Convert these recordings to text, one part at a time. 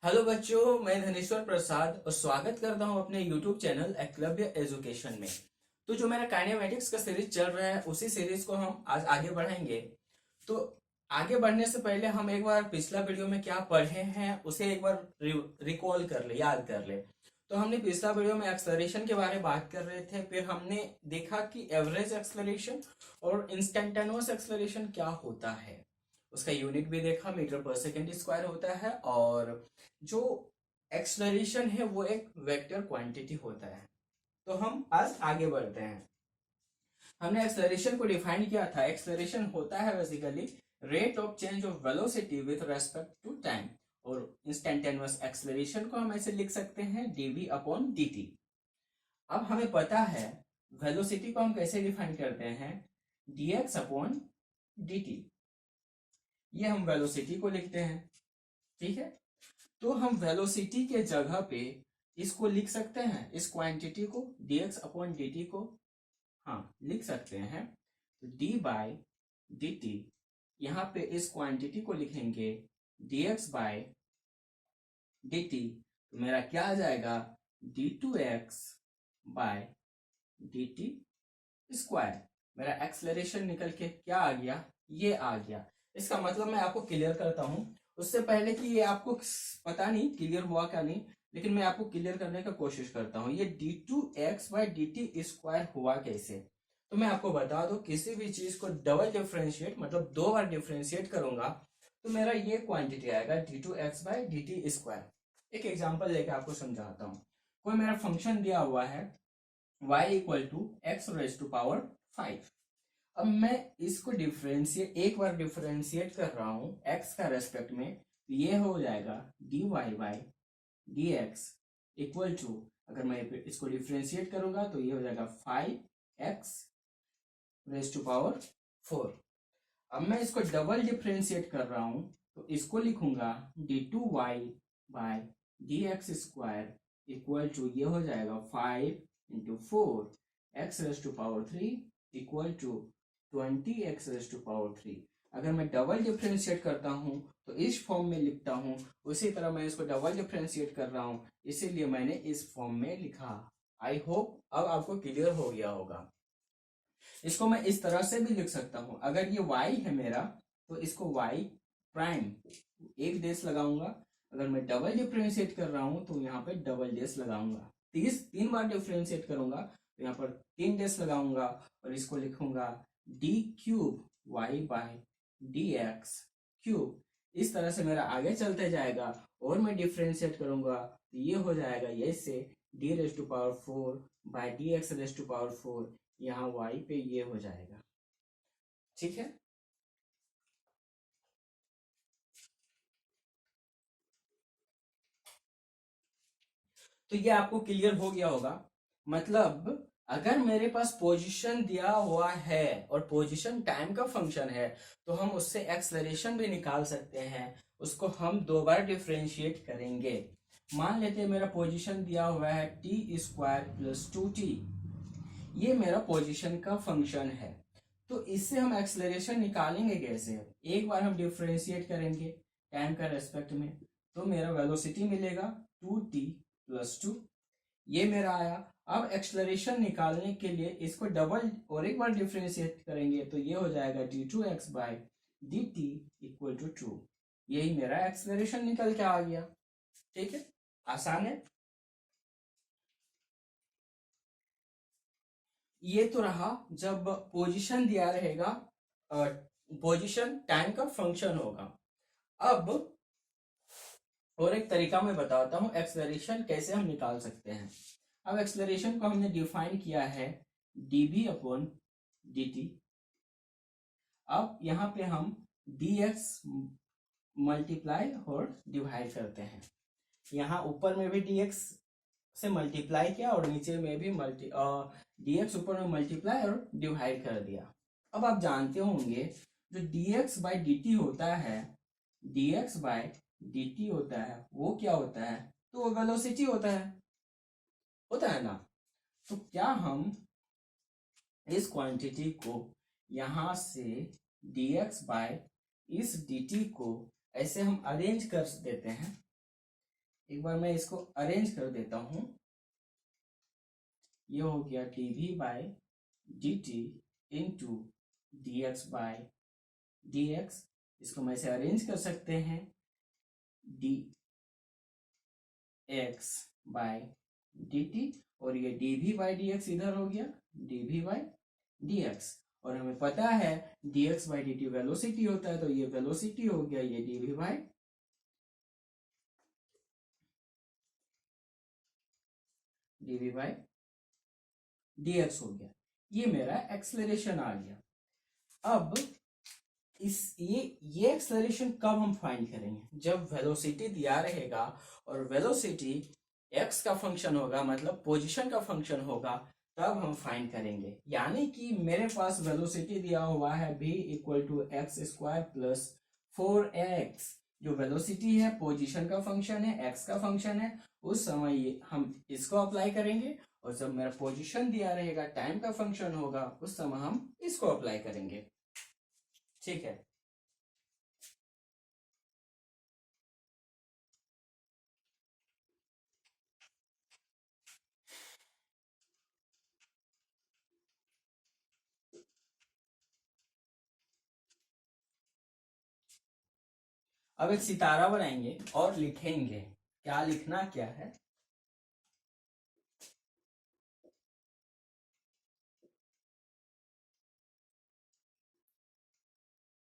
Hello बच्चों, मैं धनेश्वर प्रसाद और स्वागत करता हूं अपने YouTube चैनल एकलव्य एजुकेशन में। तो जो मेरा काइनेमेटिक्स का सीरीज चल रहा है उसी सीरीज को हम आज आगे बढ़ाएंगे। तो आगे बढ़ने से पहले हम एक बार पिछला वीडियो में क्या पढ़े हैं उसे एक बार रिकॉल कर ले, याद कर ले। तो हमने पिछला वीडियो में एक्सलरेशन के बारे में बात कर रहे थे, फिर हमने देखा कि एवरेज एक्सलरेशन और इंस्टेंटेनियस एक्सलरेशन क्या होता है, उसका यूनिट भी देखा, मीटर पर सेकेंड स्क्वायर होता है। और जो एक्सलरेशन है वो एक वेक्टर क्वांटिटी होता है। तो हम आज आगे बढ़ते हैं। हमने एक्सलरेशन को डिफाइन किया था। एक्सलरेशन होता है basically rate of change of velocity with respect to time, और इंस्टेंटेनियस एक्सलरेशन को हम ऐसे लिख सकते हैं dv अपॉन dt। अब हमें पता है वेलोसिटी को हम कैसे डिफाइन करते हैं, dx अपॉन dt। ये हम वेलोसिटी को लिखते हैं, ठीक है। तो हम वेलोसिटी के जगह पे इसको लिख सकते हैं, इस क्वांटिटी को dx अपॉन dt को हाँ लिख सकते हैं। तो d बाय dt, यहाँ पे इस क्वांटिटी को लिखेंगे dx बाय dt, तो मेरा क्या आ जाएगा d2x बाय dt स्क्वायर। मेरा एक्सलरेशन निकल के क्या आ गया, ये आ गया। इसका मतलब मैं आपको क्लियर करता हूं, उससे पहले कि ये आपको पता नहीं क्लियर हुआ क्या नहीं, लेकिन मैं आपको क्लियर करने का कोशिश करता हूं। ये d2x बाई dt स्क्वायर हुआ कैसे, तो मैं आपको बता दूं, किसी भी चीज को डबल डिफ्रेंशिएट मतलब दो बार डिफ्रेंशिएट करूंगा तो मेरा ये क्वांटिटी आएगा d2x बाई dt स्क्वायर। एक एग्जाम्पल लेके आपको समझाता हूँ। कोई मेरा फंक्शन दिया हुआ है y equal to x raise to power 5। अब मैं इसको डिफरेंशिएट, एक बार डिफरेंशिएट कर रहा हूं x का रेस्पेक्ट में, तो ये हो जाएगा dy by d x equal to, अगर मैं इसको डिफरेंशिएट करूंगा तो ये हो जाएगा 5x रेज टू पावर 4। अब मैं इसको डबल डिफरेंशिएट कर रहा हूं तो इसको लिखूंगा d2y by d x square equal to, ये हो जाएगा 5 into 4 x raise to power 3 equal to 20x raise to power 3। अगर मैं डबल डिफरेंशिएट करता हूं तो इस फॉर्म में लिखता हूं, उसी तरह मैं इसको डबल डिफरेंशिएट कर रहा हूं, इसीलिए मैंने इस फॉर्म में लिखा। आई होप अब आपको क्लियर हो गया होगा। इसको मैं इस तरह से भी लिख सकता हूं, अगर ये y है मेरा तो इसको y प्राइम एक डेस लगाऊंगा, अगर मैं डबल डिफरेंशिएट कर रहा हूं तो यहाँ पे डबल डेस लगाऊंगा। तीन बार डिफरेंशिएट करूंगा तो यहाँ पर 3 डेस लगाऊंगा और इसको लिखूंगा d cube y by D x cube. इस तरह से मेरा आगे चलते जाएगा और मैं डिफरेंशिएट करूंगा तो ये हो जाएगा ये से d raise to power 4 by D X raise to power 4, यहाँ y पे ये हो जाएगा, ठीक है। तो ये आपको क्लियर हो गया होगा। मतलब अगर मेरे पास पोजीशन दिया हुआ है और पोजीशन टाइम का फंक्शन है तो हम उससे एक्सलरेशन भी निकाल सकते हैं। उसको हम दो बार डिफरेंशिएट करेंगे। मान लेते हैं मेरा पोजीशन दिया हुआ है टी स्क्वायर प्लस 2t, ये मेरा पोजीशन का फंक्शन है। तो इससे हम एक्सलरेशन निकालेंगे कैसे, एक बार हम डिफरेंशिएट करेंगे टाइम का रेस्पेक्ट में, तो मेरा वेलोसिटी मिलेगा 2t प्लस 2, ये मेरा आया। अब एक्सलरेशन निकालने के लिए इसको डबल और एक बार डिफरेंशिएट करेंगे तो ये हो जाएगा d2x by D T equal to 2। यही मेरा एक्सलरेशन निकल के आ गया, ठीक है। आसान है। ये तो रहा जब पोजीशन दिया रहेगा, पोजीशन टाइम का फंक्शन होगा। अब और एक तरीका मैं बताता हूं एक्सलरेशन कैसे हम निकाल सकते हैं। अब एक्सलरेशन को हमने डिफाइन किया है dv अपॉन dt। अब यहाँ पे हम dx मल्टीप्लाई और डिवाइड करते हैं। यहाँ ऊपर में भी dx से मल्टीप्लाई किया और नीचे में भी dx ऊपर में मल्टीप्लाई और डिवाइड कर दिया। अब आप जानते होंगे जो dx बाई dt होता है, dx बाई dt होता है वो क्या होता है, तो वो वेलोसिटी होता है ना। तो क्या हम इस क्वांटिटी को यहां से dx बाय इस dt को ऐसे हम अरेंज कर देते हैं, एक बार मैं इसको अरेंज कर देता हूं। ये हो गया dv by dt into dx by dx। इसको मैं इसे अरेंज कर सकते हैं, dx बाय dt, और ये dv बाय dx इधर हो गया dv बाय dx। और हमें पता है dx बाय dt वेलोसिटी होता है, तो ये वेलोसिटी हो गया ये dv बाय dx हो गया। ये मेरा एक्सलरेशन आ गया। अब ये एक्सलरेशन कब हम फाइंड करेंगे? जब वेलोसिटी दिया रहेगा और वेलोसिटी x का फंक्शन होगा, मतलब पोजीशन का फंक्शन होगा, तब हम फाइंड करेंगे। यानी कि मेरे पास वेलोसिटी दिया हुआ है v equal to X square plus 4x। जो वेलोसिटी है पोजीशन का फंक्शन है, x का फंक्शन है। उस समय हम इसको अप्लाई करेंगे, और जब मेरा पोजीशन दिया रहेगा, टाइम का फंक्शन होगा, उस समय हम इसको अप्लाई करेंगे। ठीक है। अब एक सितारा बनाएंगे और लिखेंगे। क्या लिखना क्या है?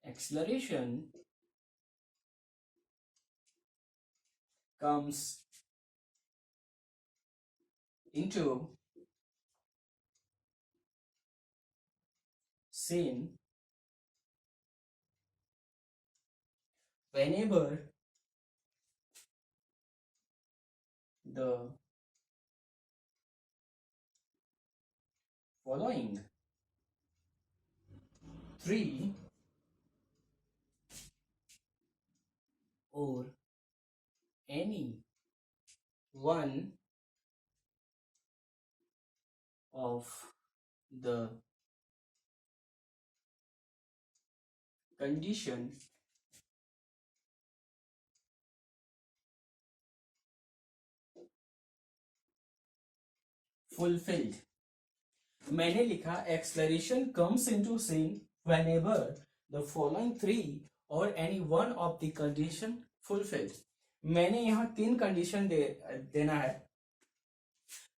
Acceleration comes into scene whenever the following three or any one of the condition fulfilled। मैंने लिखा acceleration comes into scene whenever the following three or any one of the condition fulfilled. मैंने यहाँ तीन कंडीशन देना है।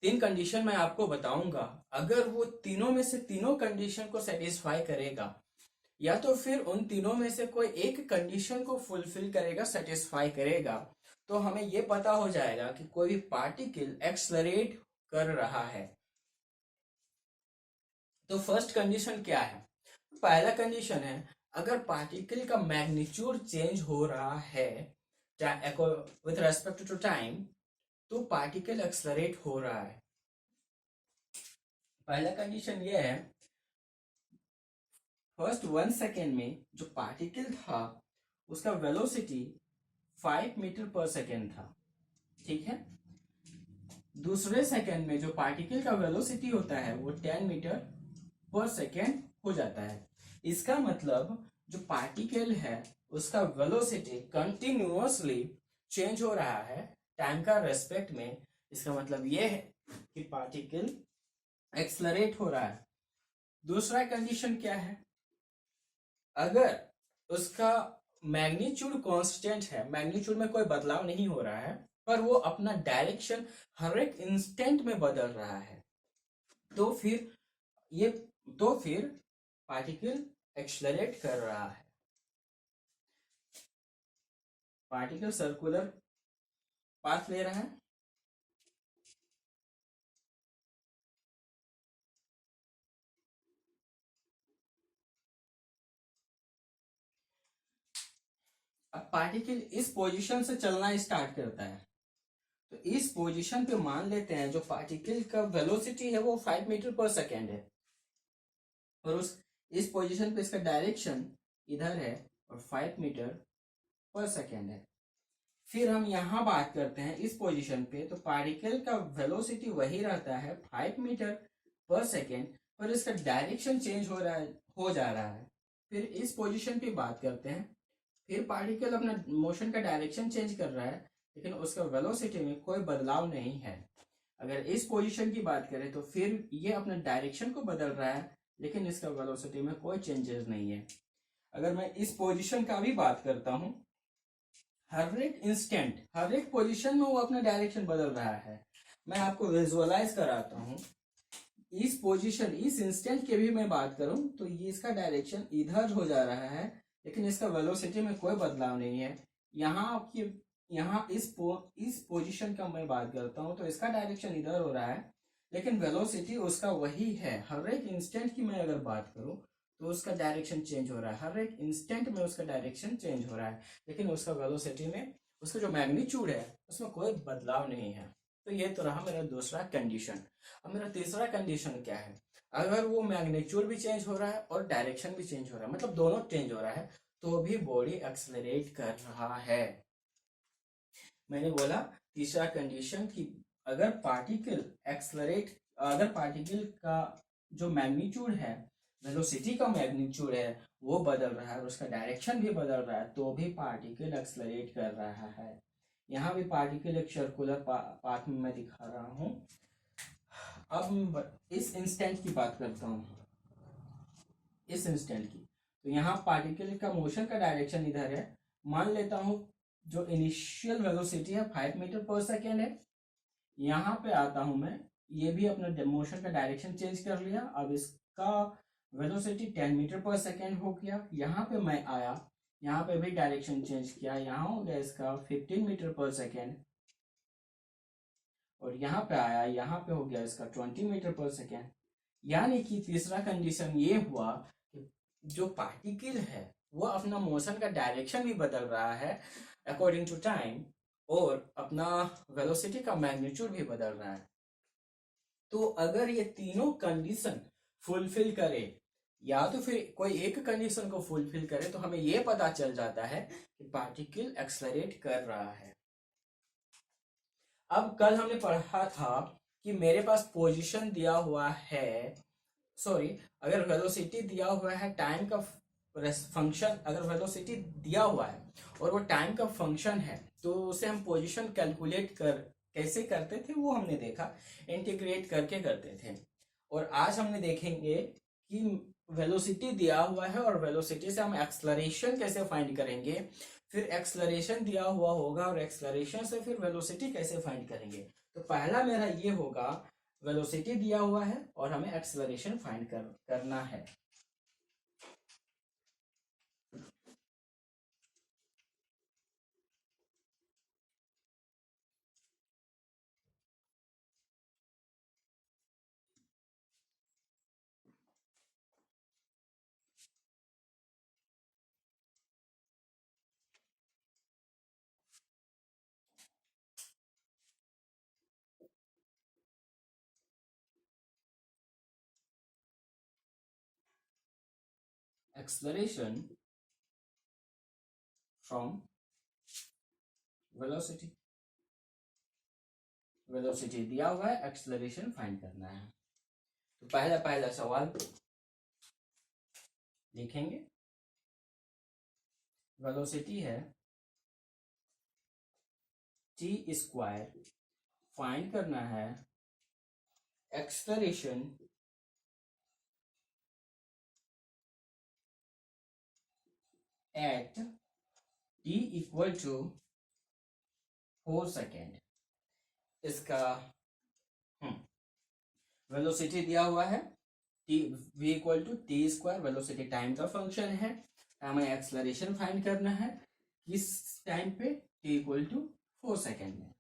तीन condition मैं आपको बताऊंगा। अगर वो तीनों में से तीनों कंडीशन को सेटिस्फाई करेगा, या तो फिर उन तीनों में से कोई एक कंडीशन को फुलफिल करेगा, सेटिस्फाई करेगा, तो हमें ये पता हो जाएगा कि कोई भी पार्टिकल एक्सलरेट कर रहा है। तो फर्स्ट कंडीशन क्या है? पहला कंडीशन है, अगर पार्टिकल का मैग्नीट्यूड चेंज हो रहा है विथ रेस्पेक्ट टू टाइम, तो पार्टिकल एक्सलरेट हो रहा है। पहला कंडीशन ये है, फर्स्ट 1 सेकेंड में जो पार्टिकल था उसका वेलोसिटी 5 मीटर पर सेकेंड था। ठीक है। दूसरे सेकेंड में जो पार्टिकल का वेलोसिटी होता है वो 10 मीटर पर सेकेंड हो जाता है। इसका मतलब जो पार्टिकल है उसका वेलोसिटी कंटिन्यूअसली चेंज हो रहा है टाइम का रेस्पेक्ट में। इसका मतलब यह है कि पार्टिकल एक्सलरेट हो रहा है। दूसरा कंडीशन क्या है? अगर उसका मैग्नीट्यूड कांस्टेंट है, मैग्नीट्यूड में कोई बदलाव नहीं हो रहा है, पर वो अपना डायरेक्शन हर एक इंस्टेंट में बदल रहा है, तो फिर पार्टिकल एक्सलरेट कर रहा है। पार्टिकल सर्कुलर पाथ ले रहा है। अब पार्टिकल इस पोजीशन से चलना स्टार्ट करता है, तो इस पोजीशन पे मान लेते हैं जो पार्टिकल का वेलोसिटी है वो 5 मीटर पर सेकेंड है, और इस पोजीशन पे इसका डायरेक्शन इधर है और 5 मीटर पर सेकेंड है। फिर हम यहाँ बात करते हैं इस पोजीशन पे, तो पार्टिकल का वेलोसिटी वही रहता है 5 मीटर पर सेकेंड, पर इसका डायरेक्शन चेंज हो जा रहा है। फिर इस पोजीशन पे बात करते हैं, फिर पार्टिकल अपना मोशन का डायरेक्शन चेंज कर रहा है, लेकिन उसका वेलोसिटी में कोई बदलाव नहीं है। अगर इस पोजीशन की बात करें तो फिर ये अपने डायरेक्शन को बदल रहा है, लेकिन इसका वेलोसिटी में कोई चेंजेस नहीं है। अगर मैं इस पोजीशन का भी बात करता हूं, हर एक इंस्टेंट, हर एक पोजीशन में वो अपना डायरेक्शन बदल रहा है। मैं आपको विजुअलाइज कराता हूं। इस पोजीशन, इस इंस्टेंट की भी मैं बात करूं तो ये इसका डायरेक्शन इधर हो जा रहा है, लेकिन इसका वेलोसिटी में कोई बदलाव नहीं है। यहाँ आपकी, यहाँ इस पोजीशन का मैं बात करता हूं तो इसका डायरेक्शन इधर हो रहा है, लेकिन वेलोसिटी उसका वही है। हर एक इंस्टेंट की मैं अगर बात करूं तो उसका डायरेक्शन चेंज हो रहा है, हर एक इंस्टेंट में उसका डायरेक्शन चेंज हो रहा है, लेकिन उसका वेलोसिटी में, उसका जो मैग्नीट्यूड है उसमें कोई बदलाव नहीं है। तो ये तो रहा मेरा दूसरा कंडीशन। अब मेरा तीसरा कंडीशन क्या है? अगर वो मैग्नीट्यूड भी चेंज हो रहा है और डायरेक्शन भी चेंज हो रहा है, मतलब दोनों चेंज हो रहा है, तो भी बॉडी एक्सलरेट कर रहा है। मैंने बोला तीसरा कंडीशन कि अगर पार्टिकल एक्सलरेट, अगर पार्टिकल का जो मैग्नीट्यूड है, वेलोसिटी का मैग्नीट्यूड है, वो बदल रहा है और उसका डायरेक्शन भी बदल रहा है, तो भी पार्टिकल एक्सलरेट कर रहा है। यहाँ भी पार्टिकल एक सर्कुलर पाथ में मैं दिखा रहा हूँ। अब इस इंस्टेंट की बात करता हूँ, इस इंस्टेंट की। तो यहाँ पार्टिकल का मोशन का डायरेक्शन इधर है। मान लेता हूँ जो इनिशियल वेलोसिटी है 5 मीटर पर सेकेंड है। यहाँ पे आता हूँ मैं, ये भी अपना मोशन का डायरेक्शन चेंज कर लिया। अब इसका वेलोसिटी 10 मीटर पर सेकेंड हो गया। यहाँ पे मैं आया, यहाँ पे भी डायरेक्शन चेंज किया, यहाँ हो गया इसका 15 मीटर पर सेकेंड। और यहाँ पे आया, यहाँ पे हो गया इसका 20 मीटर पर सेकेंड। यानी कि तीसरा कंडीशन ये हुआ कि जो पार्टिकल है वो अपना मोशन का डायरेक्शन भी बदल रहा है अकॉर्डिंग टू टाइम, और अपना वेलोसिटी का मैग्नीट्यूड भी बदल रहा है। तो अगर ये तीनों कंडीशन फुलफिल करे, या तो फिर कोई एक कंडीशन को फुलफिल करे, तो हमें ये पता चल जाता है कि पार्टिकल एक्सलरेट कर रहा है। अब कल हमने पढ़ा था कि मेरे पास पोजीशन दिया हुआ है, सॉरी, अगर वेलोसिटी दिया हुआ है, टाइम का फंक्शन, अगर वेलोसिटी दिया हुआ है और वो टाइम का फंक्शन है, तो उसे हम पोजीशन कैलकुलेट कर कैसे करते थे वो हमने देखा, इंटीग्रेट करके करते थे। और आज हमने देखेंगे कि वेलोसिटी दिया हुआ है और वेलोसिटी से हम एक्सलरेशन कैसे फाइंड करेंगे, फिर एक्सलरेशन दिया हुआ होगा और एक्सलरेशन से फिर वेलोसिटी कैसे फाइंड करेंगे। तो पहला मेरा ये होगा, वेलोसिटी दिया हुआ है और हमें एक्सलरेशन फाइंड करना है। एक्सलरेशन फ्रॉम वेलोसिटी, वेलोसिटी दिया हुआ है, एक्सलरेशन फाइंड करना है। तो पहला पहला सवाल लिखेंगे, वेलोसिटी है टी स्क्वायर, फाइंड करना है acceleration at T equal to 4 second. इसका वेलोसिटी दिया हुआ है T, v equal to T square, velocity time का फंक्शन है, हमें एक्सलरेशन फाइंड करना है किस टाइम पे, टी इक्वल टू 4 सेकेंड में।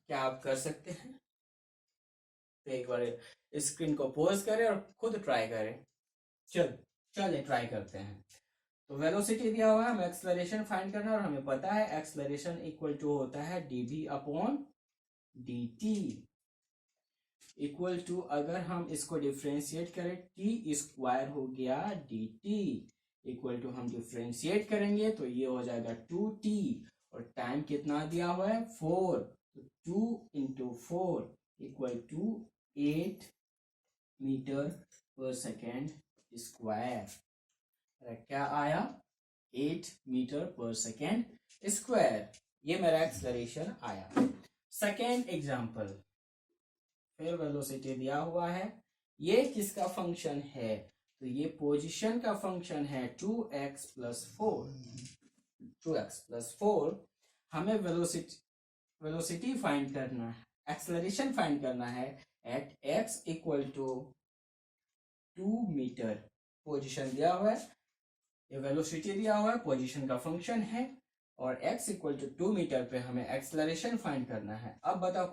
क्या आप कर सकते हैं? तो एक बार स्क्रीन को पॉज करें और खुद ट्राई करें। चलिए ट्राई करते हैं। तो वेलोसिटी दिया हुआ है, हमें एक्सलरेशन फाइंड करना है और हमें पता है एक्सलरेशन इक्वल टू होता है dv upon dt equal to, अगर हम इसको डिफ्रेंशिएट करें, टी स्क्वायर हो गया dt इक्वल टू, हम डिफ्रेंशिएट करेंगे तो ये हो जाएगा 2t, और टाइम कितना दिया हुआ है 4, तो 2 इंटू 4 इक्वल टू 8 मीटर पर सेकेंड स्क्वायर। क्या आया? 8 मीटर पर सेकेंड स्क्वायर। ये मेरा एक्सलरेशन आया। सेकेंड एग्जाम्पल, फिर वेलोसिटी दिया हुआ है, ये किसका फंक्शन है, तो ये पोजीशन का फंक्शन है 2x + 4। 2x + 4 हमें वेलोसिटी फाइंड करना है, एक्सलरेशन फाइंड करना है एट x = 2 मीटर। पोजीशन दिया हुआ है, ये वेलोसिटी दिया हुआ है, पोजीशन का फंक्शन है, और x = 2 मीटर पे हमें एक्सलरेशन फाइंड करना है। अब बताओ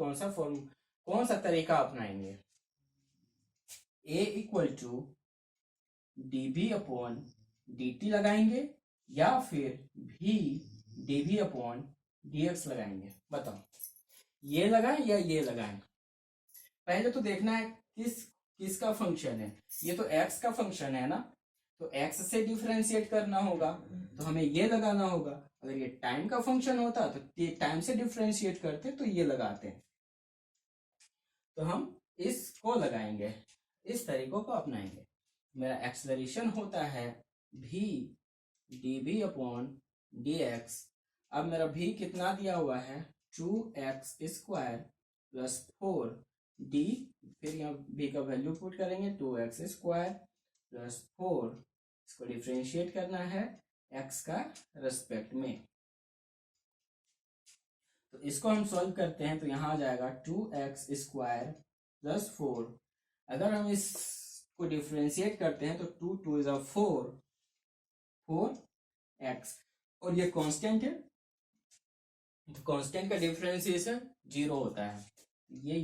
कौन सा तरीका अपनाएंगे, a = dB/dt लगाएंगे या फिर v dB/dx लगाएंगे। बताओ, ये लगाएं या ये लगाएं। पहले तो देखना है किसका फंक्शन है, ये तो x का फंक्शन है ना, तो x से डिफरेंशिएट करना होगा, तो हमें ये लगाना होगा। अगर ये टाइम का फंक्शन होता तो टाइम से डिफरेंशिएट करते तो ये लगाते हैं, तो हम इसको लगाएंगे, इस तरीकों को अपनाएंगे। मेरा एक्सलरेशन होता है v dB/dx। अब मेरा v कितना दिया हुआ है, 2x² + 4d, फिर यहाँ v का वैल्यू पुट करेंगे 2x² + 4, इसको डिफरेंशिएट करना है x का रेस्पेक्ट में। तो इसको हम सॉल्व करते हैं तो यहाँ आ जाएगा 2x² + 4। अगर हम इसको डिफरेंशिएट करते हैं तो 2 2 = 4, 4x, और ये कांस्टेंट है, तो कांस्टेंट का डिफरेंशिएशन 0 होता है, ये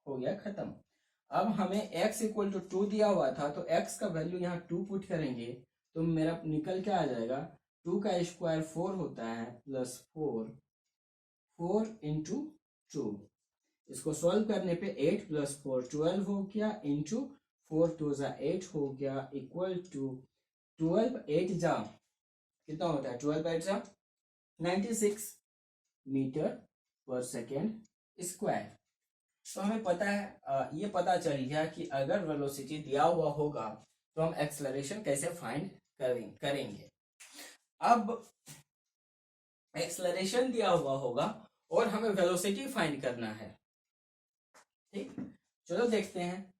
हो गया खत्म। अब हमें x = 2 दिया हुआ था, तो x का वैल्यू यहाँ 2 पुट करेंगे तो मेरा निकल के आ जाएगा 2 का स्क्वायर 4 होता है + 4 × 2। इसको सॉल्व करने पे 8 + 4 12 हो गया, इंटू 4 2 = 8 हो गया, इक्वल टू 12 8 जा कितना होता है, 12 8 जा 96 मीटर/सेकेंड²। तो हमें पता है, ये पता चल गया कि अगर वेलोसिटी दिया हुआ होगा तो हम एक्सलरेशन कैसे फाइंड करेंगे। अब एक्सलरेशन दिया हुआ होगा और हमें वेलोसिटी फाइंड करना है, ठीक, चलो देखते हैं।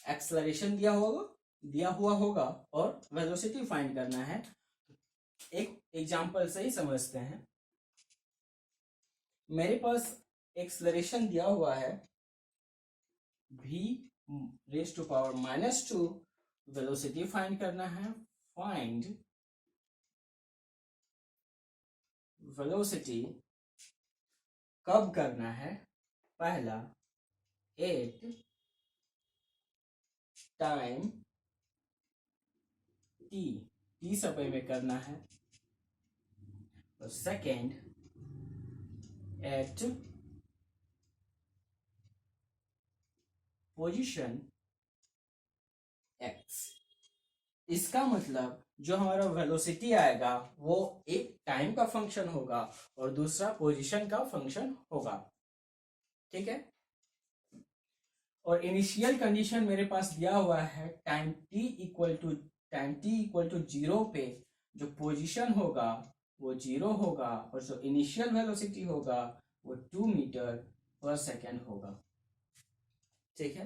एक्सलरेशन दिया हुआ होगा और वेलोसिटी फाइंड करना है। एक एग्जांपल से ही समझते हैं। मेरे पास एक्सलरेशन दिया हुआ है v⁻², वेलोसिटी फाइंड करना है, फाइंड वेलोसिटी कब करना है, पहला 8 टाइम t समय में करना है, और सेकेंड एट पोजीशन x। इसका मतलब जो हमारा वेलोसिटी आएगा वो एक टाइम का फंक्शन होगा और दूसरा पोजीशन का फंक्शन होगा, ठीक है। और इनिशियल कंडीशन मेरे पास दिया हुआ है टाइम t = 0 पे जो पोजीशन होगा वो 0 होगा और जो इनिशियल वेलोसिटी होगा वो 2 मीटर/सेकेंड होगा, ठीक है।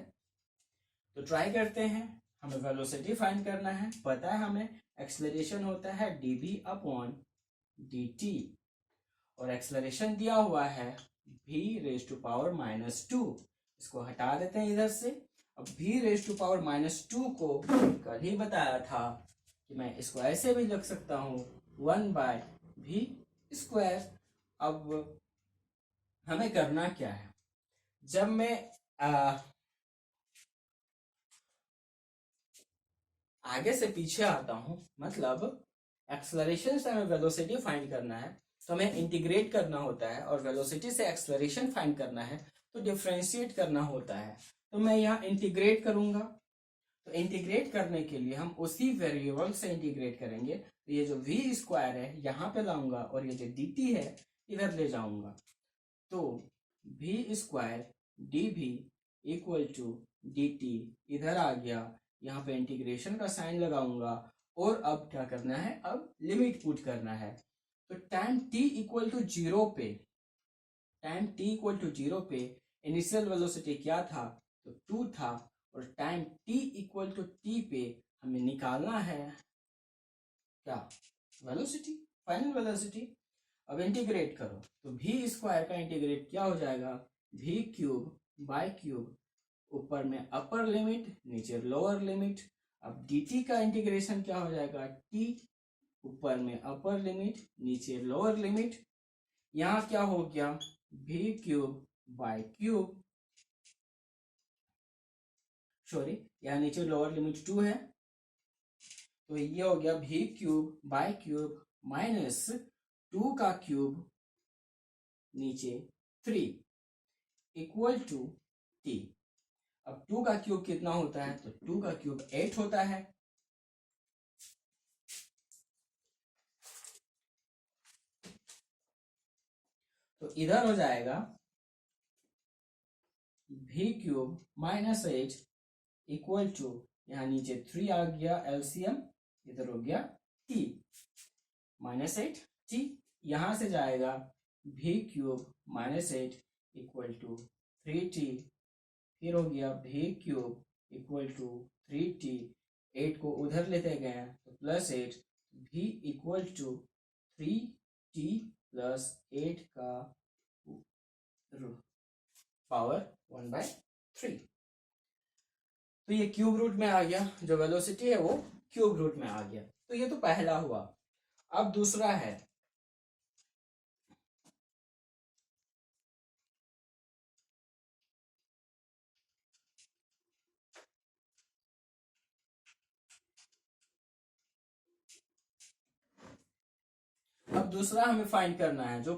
तो ट्राई करते हैं, हमें वेलोसिटी फाइंड करना है, पता है हमें एक्सलरेशन होता है dB/dt और एक्सलरेशन दिया हुआ है v⁻²। इसको हटा देते हैं इधर से। अब v⁻² को कल ही बताया था कि मैं इसको ऐसे भी लिख सकता हूँ 1/v²। अब हमें करना क्या है, जब मैं आगे से पीछे आता हूं, मतलब एक्सलरेशन से हमें वेलोसिटी फाइंड करना है तो हमें इंटीग्रेट करना होता है, और वेलोसिटी से एक्सलरेशन फाइंड करना है तो डिफरेंशिएट करना होता है। तो मैं यहाँ इंटीग्रेट करूंगा, तो इंटीग्रेट करने के लिए हम उसी वेरिएबल से इंटीग्रेट करेंगे तो ये जो v स्क्वायर है यहाँ पे लाऊंगा और ये जो dt है इधर ले जाऊंगा, तो v square dv equal to dt इधर आ गया, यहाँ पे इंटीग्रेशन का साइन लगाऊंगा और अब क्या करना है, अब लिमिट पुट करना है। तो time t equal to zero पे, time t equal to zero पे इनिशियल वेलोसिटी क्या था, तो 2 था, और time t equal to t पे हमें निकालना है क्या, वेलोसिटी, फाइनल वेलोसिटी। अब इंटीग्रेट करो तो v स्क्वायर का इंटीग्रेट क्या हो जाएगा, v क्यूब बाय क्यूब, ऊपर में अपर लिमिट नीचे लोअर लिमिट। अब dt का इंटीग्रेशन क्या हो जाएगा, t ऊपर में अपर लिमिट नीचे लोअर लिमिट। यहाँ क्या हो गया, v cube by cube, sorry यहाँ नीचे लोअर लिमिट 2 है, तो ये हो गया v cube by cube minus 2 का क्यूब नीचे 3 इक्वल टू t। अब 2 का क्यूब कितना होता है, तो 2 का क्यूब 8 होता है। तो इधर हो जाएगा v cube minus 8 equal to, यहाँ नीचे 3 आ गया एलसीएम, इधर हो गया t माइनस 8 t, यहां से जाएगा v cube minus 8 equal to 3t, फिर हो गया v cube equal to 3t, 8 को उधर लेते गए तो plus 8, v equal to 3t plus 8 का पावर 1/3। तो ये क्यूब रूट में आ गया, जो वेलोसिटी है वो क्यूब रूट में आ गया। तो ये तो पहला हुआ। अब दूसरा है, अब दूसरा हमें फाइंड करना है, जो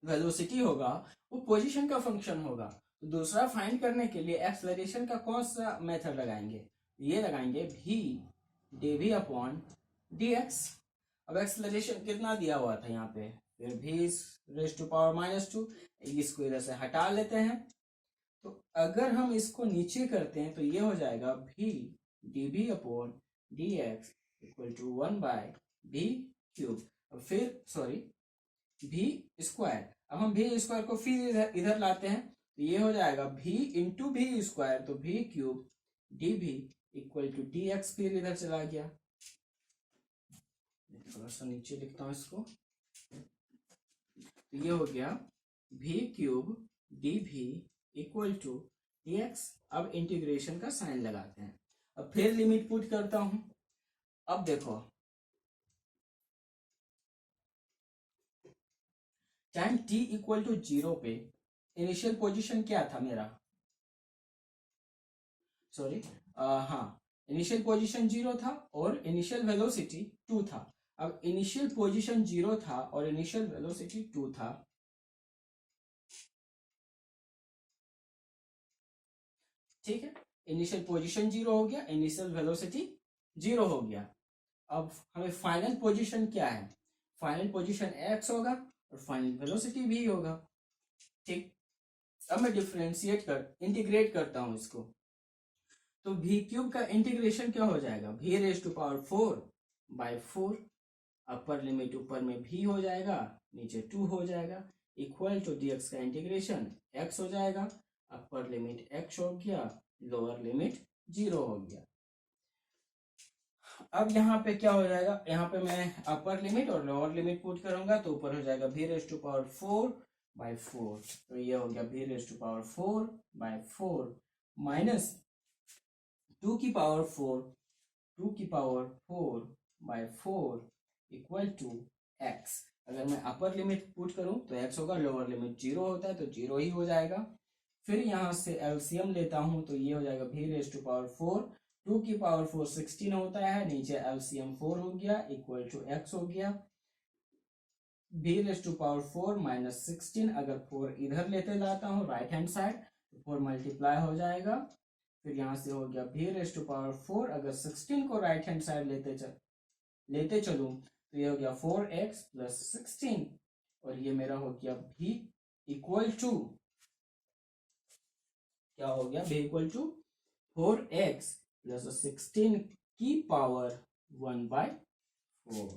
वेलोसिटी होगा वो पोजीशन का फंक्शन होगा। तो दूसरा फाइंड करने के लिए एक्सेलरेशन का कौन सा मेथड लगाएंगे, ये लगाएंगे v dv अपॉन dx। अब एक्सेलरेशन कितना दिया हुआ था यहाँ पे, फिर v रेज टू पावर -2, इसको इधर से हटा लेते हैं। तो अगर हम इसको नीचे करते हैं तो ये हो जाएगा v dv upon dx equal to 1/v cube. अब फिर सॉरी v स्क्वायर, अब हम v स्क्वायर को फिर इधर लाते हैं तो ये हो जाएगा v इंटू v स्क्वायर, तो v cube dv equal to dx, फिर इधर चला गया। थोड़ा सा नीचे लिखता हूं इसको, तो ये हो गया v cube dv equal to dx। अब इंटीग्रेशन का साइन लगाते हैं, अब फिर लिमिट पुट करता हूं। अब देखो टाइम t इक्वल टू 0 पे इनिशियल पोजीशन क्या था मेरा, सॉरी हाँ, इनिशियल पोजीशन 0 था और इनिशियल वेलोसिटी 2 था। अब इनिशियल पोजीशन 0 था और इनिशियल वेलोसिटी 2 था, ठीक है, इनिशियल पोजीशन 0 हो गया, इनिशियल वेलोसिटी 0 हो गया। अब हमें फाइनल पोजीशन क्या है, फाइनल पोजीशन x होगा और फाइनल वेलोसिटी v होगा, ठीक। अब मैं इंटीग्रेट करता हूं इसको, तो v क्यूब का इंटीग्रेशन क्या हो जाएगा, v raise to power 4/4, upper limit ऊपर में v हो जाएगा नीचे 2 हो जाएगा, इक्वल टू dx का इंटीग्रेशन x हो जाएगा, अपर लिमिट x हो गया, लोअर लिमिट 0 हो गया। अब यहाँ पे क्या हो जाएगा, यहाँ पे मैं अपर लिमिट और लोअर लिमिट पुट करूंगा तो ऊपर हो जाएगा v रेज टू पावर 4/4, तो ये हो गया v raise to power 4/4 minus 2 की पावर 4/4 इक्वल टू x। अगर मैं अपर लिमिट पुट करूं तो x होगा, लोअर लिमिट 0 होता है तो 0 ही हो जाएगा। फिर यहां से एलसीएम लेता हूं तो ये हो जाएगा v रेज टू पावर 4, 2 की पावर 4 16 होता है, नीचे एलसीएम 4 हो गया इक्वल टू x हो गया, v raise to power 4 minus 16, अगर 4 इधर लेते जाता हूँ राइट हैंड साइड तो 4 मल्टीप्लाई हो जाएगा, फिर यहां से हो गया v रेज टू पावर 4, अगर 16 को राइट हैंड साइड लेते चलूं तो ये हो गया 4x प्लस 16 और ये मेरा हो गया v इक्वल टू क्या हो गया, v equal to 4x plus 16 की पावर 1/4।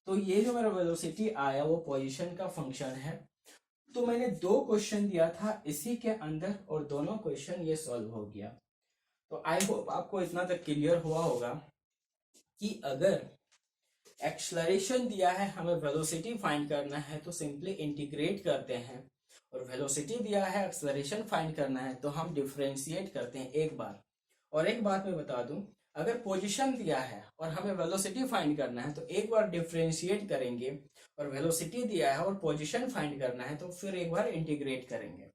तो ये जो मेरा वेलोसिटी आया वो पोजीशन का फंक्शन है। तो मैंने 2 क्वेश्चन दिया था इसी के अंदर और दोनों क्वेश्चन ये सॉल्व हो गया। तो आई होप आपको इतना तक क्लियर हुआ होगा कि अगर एक्सलरेशन दिया है, हमें वेलोसिटी फाइंड करना है तो सिंपली इंटीग्रेट करते हैं, और वेलोसिटी दिया है, एक्सलरेशन फाइंड करना है तो हम डिफरेंशिएट करते हैं एक बार। और एक बात मैं बता दूं, अगर पोजीशन दिया है और हमें वेलोसिटी फाइंड करना है तो एक बार डिफरेंशिएट करेंगे, और वेलोसिटी दिया है और पोजीशन फाइंड करना है तो फिर एक बार इंटीग्रेट करेंगे।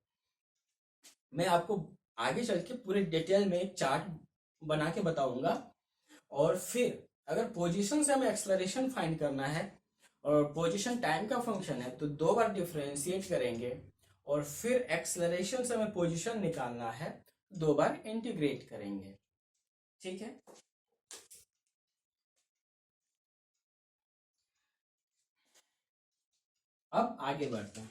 मैं आपको आगे चल के पूरे डिटेल में एक चार्ट बना के बताऊंगा। और फिर अगर पोजीशन से हमें एक्सलरेशन फाइंड करना है और पोजीशन टाइम का फंक्शन है तो 2 बार डिफरेंशिएट करेंगे, और फिर एक्सलरेशन से हमें पोजीशन निकालना है 2 बार इंटीग्रेट करेंगे। ठीक है, अब आगे बढ़ते हैं।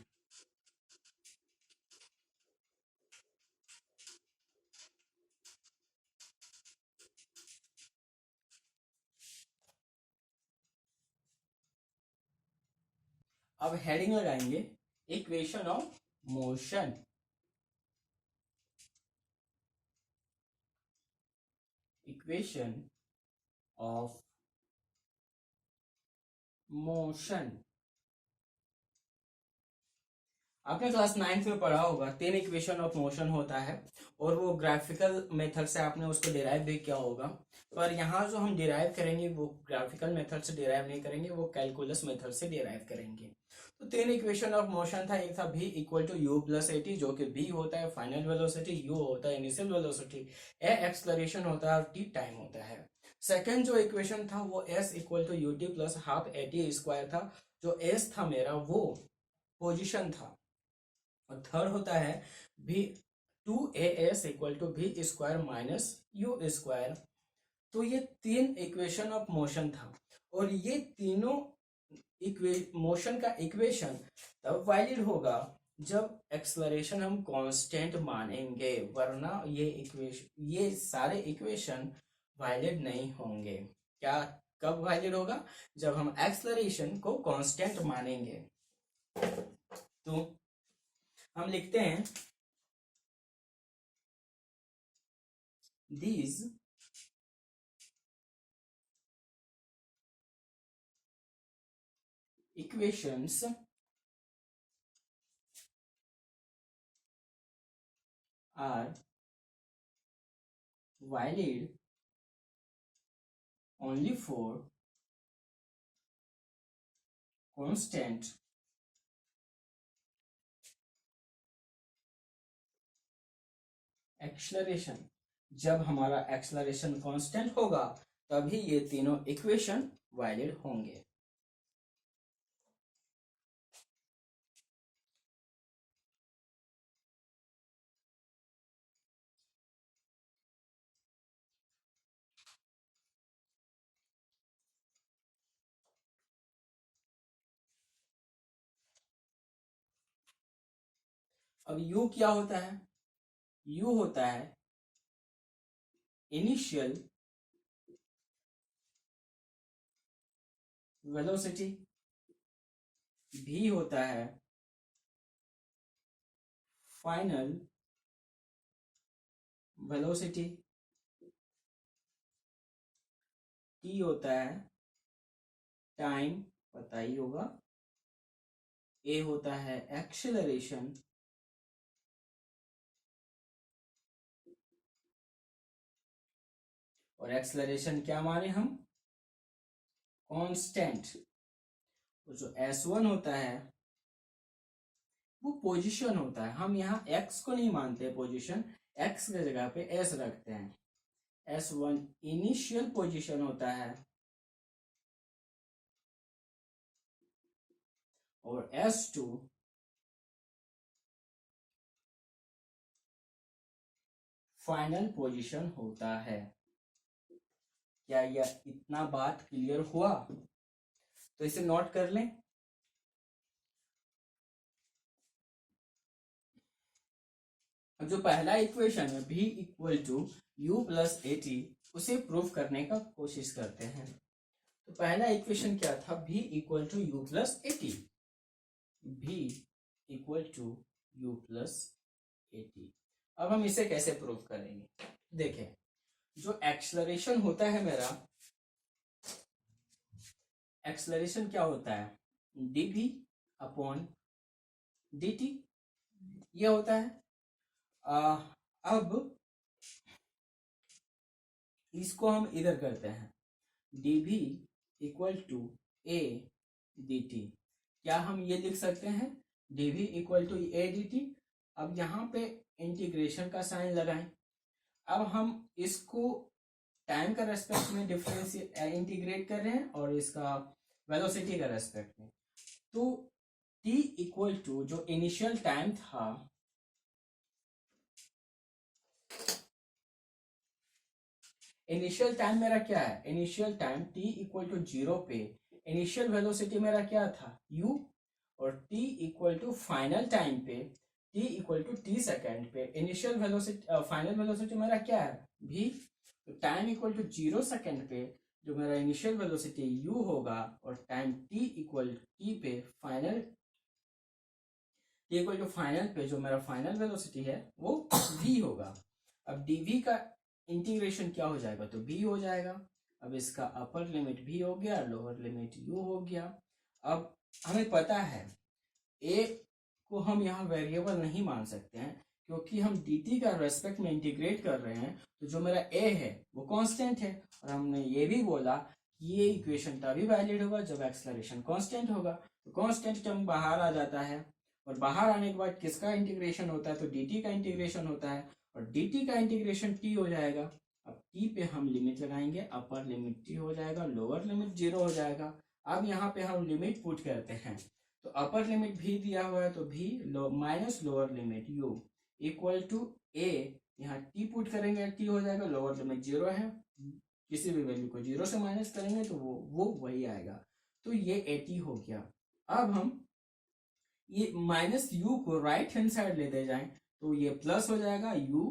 अब हेडिंग लगाएंगे equation of motion. Equation of motion. आपने क्लास 9th में पढ़ा होगा 3 इक्वेशन ऑफ मोशन होता है, और वो ग्राफिकल मेथड से आपने उसको डिराइव भी किया होगा। पर यहाँ जो हम डिराइव करेंगे वो ग्राफिकल मेथड से डिराइव नहीं करेंगे, वो कैलकुलस मेथड से डिराइव करेंगे। तो 3 इक्वेशन ऑफ मोशन था। एक था v equal to U plus AT, जो कि v होता है फाइनल वेलोसिटी, u होता है इनिशियल वेलोसिटी, ए एक्सलरेशन होता है और t टाइम होता है। सेकेंड जो इक्वेशन था वो s equal to U T plus half A T square था। जो s था मेरा वो पोजिशन था। और थर्ड होता है v 2as equal to v square minus U square. तो ये 3 इक्वेशन ऑफ मोशन था, और ये तीनों मोशन का इक्वेशन तब वैलिड होगा जब एक्सलरेशन हम कांस्टेंट मानेंगे, वरना ये सारे इक्वेशन वैलिड नहीं होंगे। क्या, कब वैलिड होगा? जब हम एक्सलरेशन को कांस्टेंट मानेंगे। तो हम लिखते हैं these equations are valid only for constant acceleration. जब हमारा एक्सलरेशन कांस्टेंट होगा तभी ये तीनों इक्वेशन वैलिड होंगे। अब u क्या होता है? u होता है इनिशियल वेलोसिटी, v होता है फाइनल वेलोसिटी, t होता है टाइम, पता ही होगा, a होता है एक्सेलरेशन, और एक्सेलरेशन क्या माने हम? कांस्टेंट। तो जो s1 होता है वो पोजीशन होता है। हम यहाँ x को नहीं मानते पोजीशन, x के जगह पे s रखते हैं। s1 इनिशियल पोजीशन होता है और s2 फाइनल पोजीशन होता है। क्या यह इतना बात क्लियर हुआ? तो इसे नोट कर लें। अब जो पहला इक्वेशन है v equal to U plus A T, उसे प्रूव करने का कोशिश करते हैं। तो पहला इक्वेशन क्या था, v equal to U plus A T, v equal to U plus A T. अब हम इसे कैसे प्रूव करेंगे, देखें। जो एक्सलरेशन होता है मेरा, एक्सलरेशन क्या होता है, dv अपॉन dt, ये होता है। अब इसको हम इधर करते हैं, dv equal to a dt। क्या हम ये लिख सकते हैं, dv equal to a dt। अब यहाँ पे इंटीग्रेशन का साइन लगाएं। अब हम इसको टाइम का रेस्पेक्ट में डिफरेंस इंटीग्रेट कर रहे हैं और इसका वेलोसिटी का रेस्पेक्ट में। तो t इक्वल टू जो इनिशियल टाइम था, इनिशियल टाइम मेरा क्या है, initial time t equal to 0 पे इनिशियल वेलोसिटी मेरा क्या था, u, और t equal to final time पे t equal to t second पे इनिशियल वेलोसिटी, फाइनल वेलोसिटी मेरा क्या है, v। तो टाइम इक्वल टू 0 सेकेंड पे जो मेरा इनिशियल वेलोसिटी u होगा, और टाइम t इक्वल t पे final, t equal to final पे जो मेरा फाइनल वेलोसिटी है वो v होगा। अब dv का इंटीग्रेशन क्या हो जाएगा, तो b हो जाएगा। अब इसका अपर लिमिट v हो गया, लोअर लिमिट u हो गया। अब हमें पता है a को हम यहाँ वेरिएबल नहीं मान सकते हैं, क्योंकि हम dt का रेस्पेक्ट में इंटीग्रेट कर रहे हैं। तो जो मेरा a है वो कांस्टेंट है, और हमने ये भी बोला कि ये इक्वेशन तभी वैलिड होगा जब एक्सेलरेशन कांस्टेंट होगा। तो कांस्टेंट टर्म बाहर आ जाता है, और बाहर आने के बाद किसका इंटीग्रेशन होता है, तो dt का इंटीग्रेशन होता है, और dt का इंटीग्रेशन t हो जाएगा। अब t पे हम लिमिट लगाएंगे, अपर लिमिट t हो जाएगा, लोअर लिमिट 0 हो जाएगा। अब यहाँ पे हम लिमिट पुट करते हैं, तो अपर लिमिट v दिया हुआ है, तो v minus lower limit u equal to a, यहाँ t पुट करेंगे t हो जाएगा, लोअर लिमिट 0 है, किसी भी वैल्यू को 0 से माइनस करेंगे तो वो वही आएगा। तो ये 80 हो गया। अब हम ये माइनस u को राइट हैंड साइड लेते जाएं, तो ये प्लस हो जाएगा u,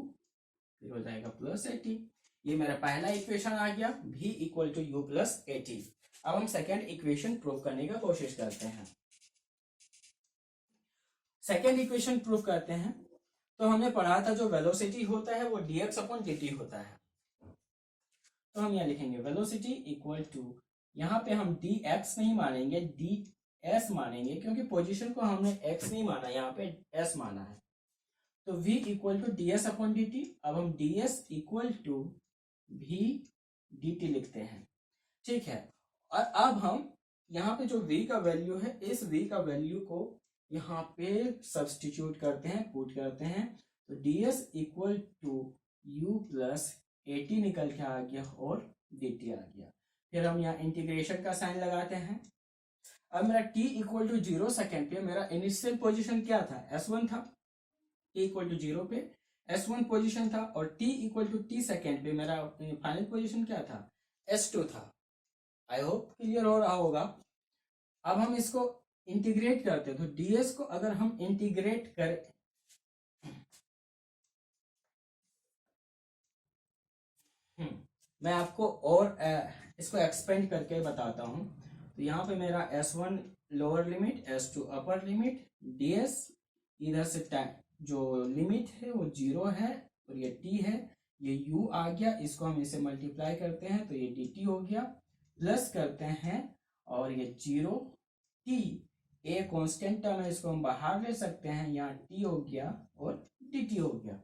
फिर हो जाएगा प्लस 80। ये मेरा पहला इक्वेशन आ गया, v equal to U plus 80। अब हम सेकेंड इक्वेशन प्रूव करने का कोशिश करते हैं। सेकेंड इक्वेशन प्रूव करते हैं। तो हमने पढ़ा था जो वेलोसिटी होता है वो dx अपॉन dt होता है। तो हम यहाँ लिखेंगे वेलोसिटी इक्वल टू, यहाँ पे हम dx नहीं मानेंगे, ds मानेंगे, क्योंकि पोजीशन को हमने x नहीं माना, यहाँ पे s माना है। तो v equal to ds upon dt। अब हम ds equal to v dt लिखते हैं, ठीक है। और अब हम यहाँ पे जो v का वैल्यू है, इस v का वैल्यू को यहाँ पे सब्स्टिट्यूट करते हैं, पुट करते हैं। तो ds equal to u plus 80 निकल के आ गया, और dt आ गया। फिर हम यहाँ इंटीग्रेशन का साइन लगाते हैं। अब मेरा t इक्वल टू 0 सेकेंड पे मेरा इनिशियल पोजीशन क्या था, s1 था। t इक्वल टू 0 पे s1 पोजीशन था, और t equal to t second पे मेरा फाइनल पोजीशन क्या था, s2 था। आई होप क्लियर हो रहा होगा। अब हम इसको इंटीग्रेट करते हैं, तो ds को अगर हम इंटीग्रेट करें, मैं आपको और इसको एक्सपेंड करके बताता हूं। तो यहाँ पे मेरा s1 lower limit, s2 upper limit, ds इधर से जो लिमिट है वो 0 है, और ये t है, ये u आ गया, इसको हम इसे मल्टीप्लाई करते हैं तो ये dt हो गया, प्लस करते हैं, और ये 0 t, a कांस्टेंट टर्म है, इसको हम बाहर ले सकते हैं, यहाँ t हो गया और dt हो गया।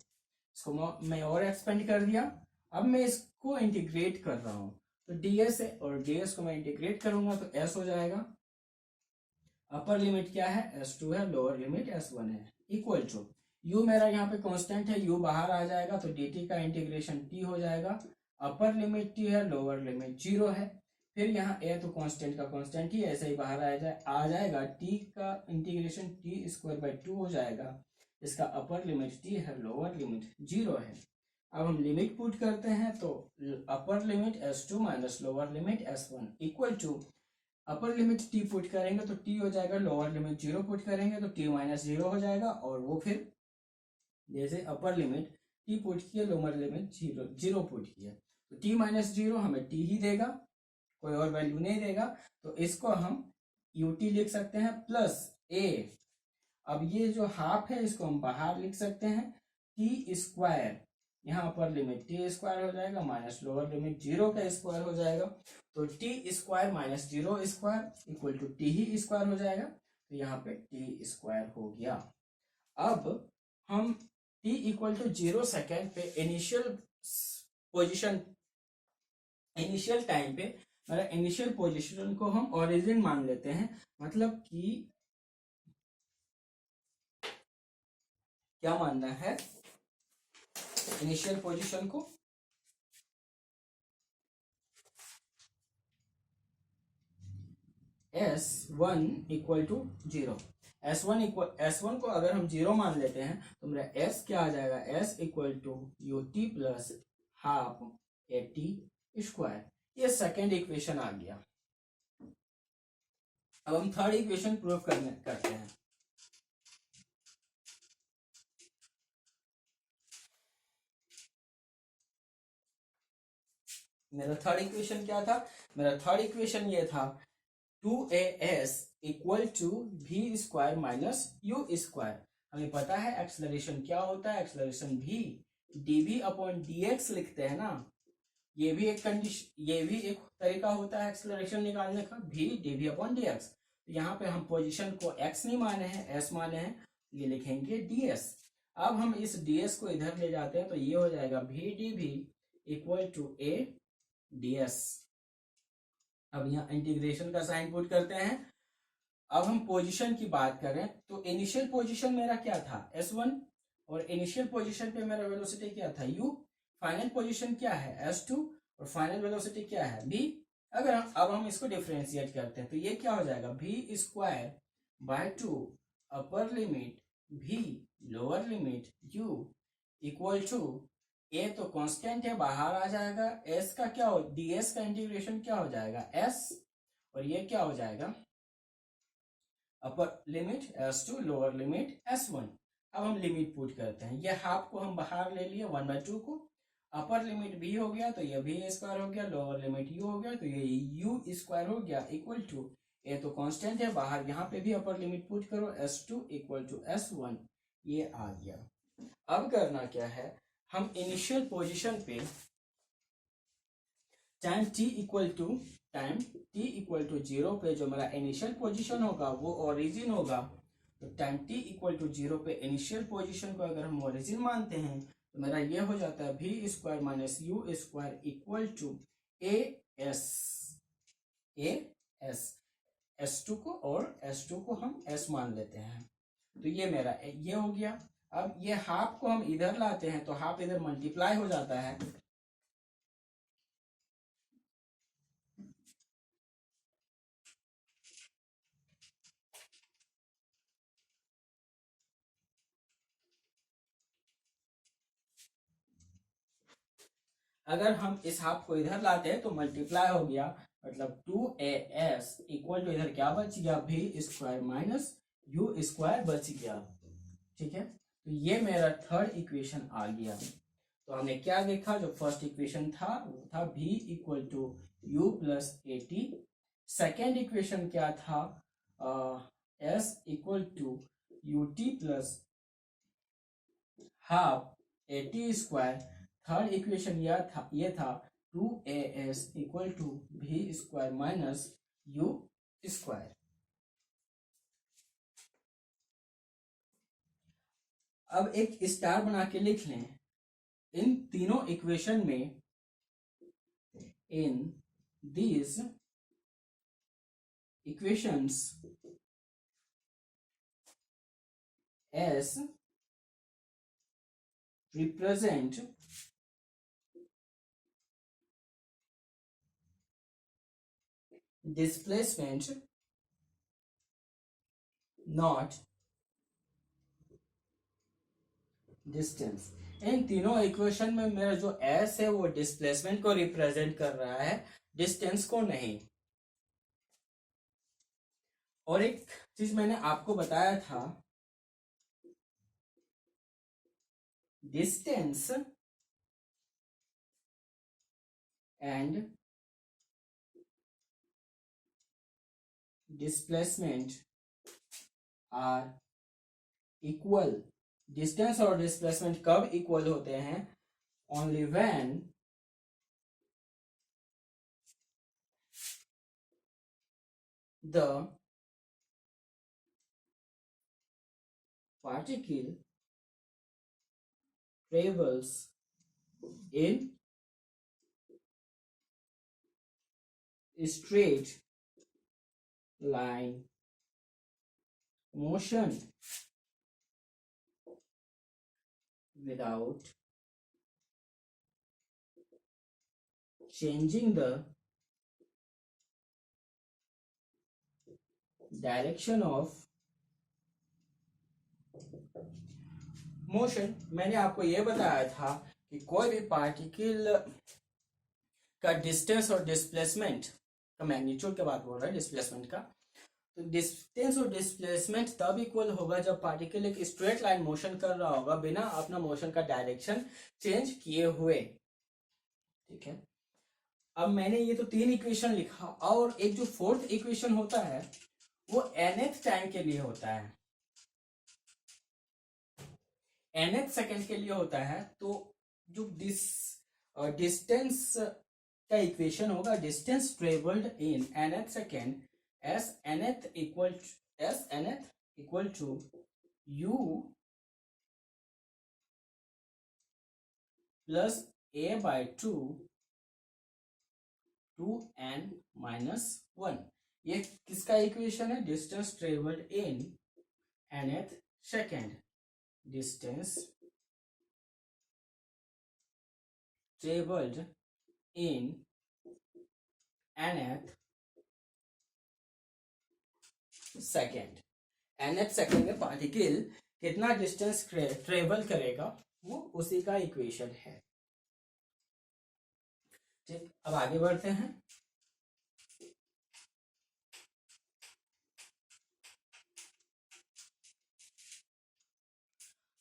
इसको मैं और एक्सपेंड कर दिया। अब मैं इसको इंटीग्रेट कर रहा हूं, तो ds है, और ds को मैं इंटीग्रेट करूंगा तो s हो जाएगा। अपर लिमिट क्या है, s2 है, लोअर लिमिट s1 है, इक्वल टू u मेरा यहाँ पे कांस्टेंट है, u बाहर आ जाएगा, तो dt का इंटीग्रेशन t हो जाएगा। अपर लिमिट t है, लोअर लिमिट 0 है। फिर यहाँ a तो कांस्टेंट का कांस्टेंट ही ऐसे ही बाहर आ जाएगा, t का इंटीग्रेशन t स्क्वायर बाई 2 हो जाएगा। इसका अपर लिमिट t है, लोअर लिमिट 0 है। अब हम लिमिट पुट करते हैं, तो upper limit s2 minus lower limit s1 equal to upper limit T put करेंगे तो टी हो जाएगा, लोअर लिमिट 0 पुट करेंगे तो टी माइनस 0 हो जाएगा, और वो फिर जैसे अपर लिमिट टी पुट किया, लोअर लिमिट 0 पुट किया, तो टी माइनस 0 हमें टी ही देगा, कोई और वैल्यू नहीं देगा। तो इसको हम यूटी लिख सकते हैं प्लस ए। अब ये जो हाफ है इसको हम बाहर लिख सकते हैं, टी स्क्वायर, यहाँ अपर लिमिट टी स्क्वायर हो जाएगा माइनस लोअर लिमिट 0 का स्क्वायर हो जाएगा, तो T square minus 0 square equal to T ही स्क्वायर हो जाएगा, तो यहाँ पे टी स्क्वायर हो गया। अब हम t इक्वल टू 0 सेकेंड पे इनिशियल पोजिशन, इनिशियल टाइम पे मतलब इनिशियल पोजीशन को हम ओरिजिन मान लेते हैं, मतलब कि क्या मानना है इनिशियल पोजीशन को, S1 इक्वल टू 0। S1 को अगर हम 0 मान लेते हैं तो मेरा S क्या आ जाएगा, S equal to U T plus half A T square. ये सेकेंड इक्वेशन आ गया। अब हम थर्ड इक्वेशन प्रूव करते हैं। मेरा थर्ड इक्वेशन क्या था, मेरा थर्ड इक्वेशन ये था 2as equal to v square minus U square. हमें पता है एक्सलरेशन क्या होता है, acceleration v dv upon dx लिखते हैं ना। ये भी एक कंडीशन, ये भी एक तरीका होता है एक्सलरेशन निकालने का, v dv अपॉन dx। तो यहाँ पे हम पोजीशन को x नहीं माने हैं, s माने हैं, ये लिखेंगे ds। अब हम इस ds को इधर ले जाते हैं तो ये हो जाएगा v dv equal to a ds। अब यहाँ इंटीग्रेशन का साइन पुट करते हैं। अब हम पोजीशन की बात करें तो इनिशियल पोजीशन मेरा क्या था S1, और इनिशियल पोजीशन पे मेरा वेलोसिटी क्या था U, फाइनल पोजीशन क्या है S2, और फाइनल वेलोसिटी क्या है V। अगर अब हम इसको डिफरेंशिएट करते हैं तो ये क्या हो जाएगा v square by 2 upper limit v lower limit u equal to A तो कांस्टेंट है बाहर आ जाएगा, s का क्या हो, ds का इंटीग्रेशन क्या हो जाएगा s, और ये क्या हो जाएगा अपर limit s2 lower limit s1। अब हम लिमिट पुट करते हैं, ये हाफ को हम बाहर ले लिए 1/2 को, अपर लिमिट v हो गया तो ये v स्क्वायर हो गया, लोअर लिमिट u हो गया तो ये u स्क्वायर हो गया इक्वल टू ए तो कांस्टेंट है बाहर, यहाँ पे भी अपर लिमिट पुट करो s2 इक्वल टू s1, ये आ गया। अब करना क्या है, हम इनिशियल पोजीशन पे टाइम t इक्वल टू 0 पे जो मेरा इनिशियल पोजीशन होगा वो ओरिजिन होगा, तो टाइम t इक्वल टू 0 पे इनिशियल पोजीशन को अगर हम ओरिजिन मानते हैं तो मेरा ये हो जाता है v square minus U square equal to a s s2 को, और s2 को हम s मान लेते हैं, तो ये मेरा ये हो गया। अब ये हाफ को हम इधर लाते हैं तो हाफ इधर मल्टीप्लाई हो जाता है, अगर हम इस हाफ को इधर लाते हैं तो मल्टीप्लाई हो गया, मतलब 2as इक्वल टू इधर क्या बच गया v square minus U square बच गया। ठीक है, तो ये मेरा थर्ड इक्वेशन आ गया। तो हमने क्या देखा, जो फर्स्ट इक्वेशन था वो था v equal to U plus A T. Second equation क्या था, s equal to U T plus half A T square. Third equation ये था 2as equal to v square minus U square. अब एक star बना के लिख लें इन तीनों इक्वेशन में, in these equations S represent displacement not distance। इन तीनों इक्वेशन में मेरा जो s है वो डिस्प्लेसमेंट को रिप्रेजेंट कर रहा है, डिस्टेंस को नहीं। और एक चीज मैंने आपको बताया था, distance and displacement are equal. Distance और डिस्प्लेसमेंट कब इक्वल होते हैं? Only when the particle travels in straight line motion without changing the direction of motion. मैंने आपको यह बताया था कि कोई भी पार्टिकल का डिस्टेंस और डिस्प्लेसमेंट का, मैग्नीट्यूड के बात बोल रहा है डिस्प्लेसमेंट का, तो डिस्टेंस और डिस्प्लेसमेंट तब इक्वल होगा जब पार्टिकल एक स्ट्रेट लाइन मोशन कर रहा होगा बिना अपना मोशन का डायरेक्शन चेंज किए हुए। ठीक है, अब मैंने ये तो 3 इक्वेशन लिखा, और एक जो 4th इक्वेशन होता है वो nth टाइम के लिए होता है, nth सेकेंड के लिए होता है। तो जो डिस्टेंस का इक्वेशन होगा, distance travelled in nth second, S nth equal to u plus a by 2 2n-1। ये किसका इक्वेशन है? Distance travelled in nth second, distance travelled in nth second. nth second में पार्टिकल कितना डिस्टेंस ट्रेवल करेगा, वो उसी का इक्वेशन है। ठीक, अब आगे बढ़ते हैं।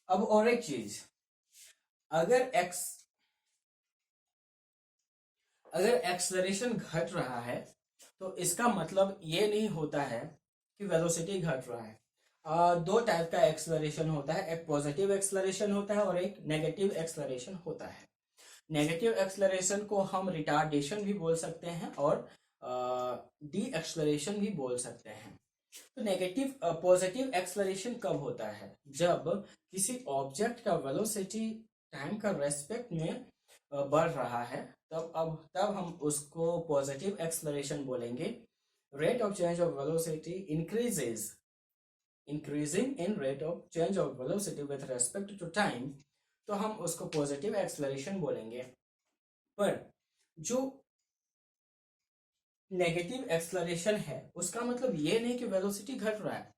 अब और एक चीज, अगर एक्सलरेशन घट रहा है तो इसका मतलब ये नहीं होता है कि वेलोसिटी घट रहा है। 2 टाइप का एक्सलरेशन होता है, एक पॉजिटिव एक्सलरेशन होता है और एक नेगेटिव एक्सलरेशन होता है। नेगेटिव एक्सलरेशन को हम रिटार्डेशन भी बोल सकते हैं और डी एक्सलरेशन भी बोल सकते हैं। तो नेगेटिव पॉजिटिव एक्सलरेशन कब होता है? जब किसी ऑब्जेक्ट का वेलोसिटी टाइम का रेस्पेक्ट में बढ़ रहा है, तब हम उसको पॉजिटिव एक्सलरेशन बोलेंगे। Rate of change of velocity increasing in rate of change of velocity with respect to time, तो हम उसको पॉजिटिव एक्सलरेशन बोलेंगे। पर जो नेगेटिव एक्सलरेशन है उसका मतलब ये नहीं कि वेलोसिटी घट रहा है।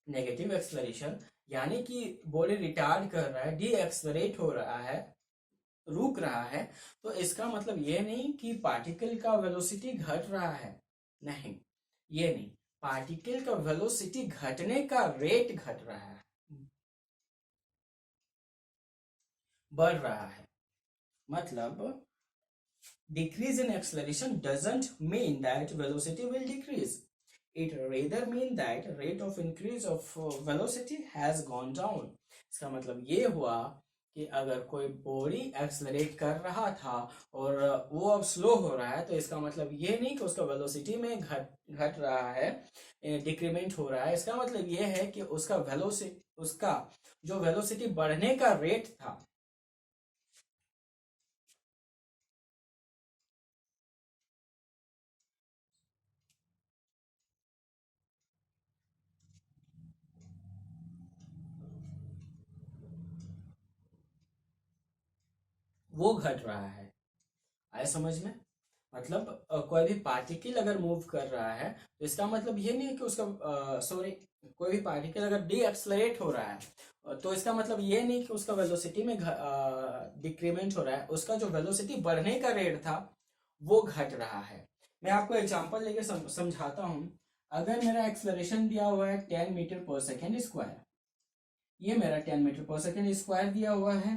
नेगेटिव एक्सलरेशन यानी कि बॉडी रिटार्ड कर रहा है, डी एक्सलरेट हो रहा है, रुक रहा है, तो इसका मतलब ये नहीं कि पार्टिकल का वेलोसिटी घट रहा है। नहीं, ये नहीं, पार्टिकल का वेलोसिटी घटने का रेट घट रहा है, बढ़ रहा है। मतलब decrease in acceleration doesn't mean that velocity will decrease. It rather mean that rate of increase of velocity has gone down. इसका मतलब ये हुआ कि अगर कोई बॉडी एक्सलरेट कर रहा था और वो अब स्लो हो रहा है, तो इसका मतलब ये नहीं कि उसका वेलोसिटी में घट रहा है, डिक्रीमेंट हो रहा है। इसका मतलब ये है कि उसका जो वेलोसिटी बढ़ने का रेट था, वो घट रहा है। आए समझ में? मतलब कोई भी पार्टिकल अगर मूव कर रहा है तो इसका मतलब ये नहीं है कि उसका कोई भी पार्टिकल अगर डी एक्सलरेट हो रहा है तो इसका मतलब ये नहीं कि उसका वेलोसिटी में डिक्रीमेंट हो रहा है। उसका जो वेलोसिटी बढ़ने का रेट था वो घट रहा है। मैं आपको एग्जांपल लेके समझाता हूँ। अगर मेरा एक्सलरेशन दिया हुआ है 10 मीटर पर सेकेंड स्क्वायर, ये मेरा 10 मीटर पर सेकेंड स्क्वायर दिया हुआ है,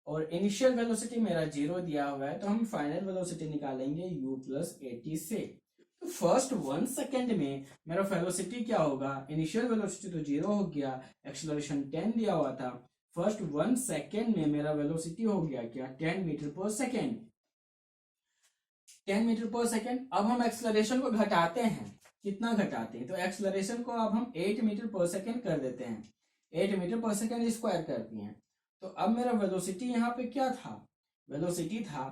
और इनिशियल वेलोसिटी मेरा 0 दिया हुआ है, तो हम फाइनल वेलोसिटी निकालेंगे u प्लस 80 से। तो फर्स्ट 1 सेकेंड में मेरा वेलोसिटी क्या होगा, इनिशियल वेलोसिटी तो 0 हो गया, एक्सेलरेशन 10 दिया हुआ था, फर्स्ट 1 सेकेंड में मेरा वेलोसिटी हो गया क्या, 10 मीटर पर सेकेंड, 10 मीटर पर सेकेंड। अब हम एक्सेलरेशन को घटाते हैं, कितना घटाते हैं, तो एक्सेलरेशन को अब हम 8 मीटर पर सेकेंड कर देते हैं, 8 मीटर पर सेकेंड स्क्वायर करते हैं। तो अब मेरा वेलोसिटी यहाँ पे क्या था, वेलोसिटी था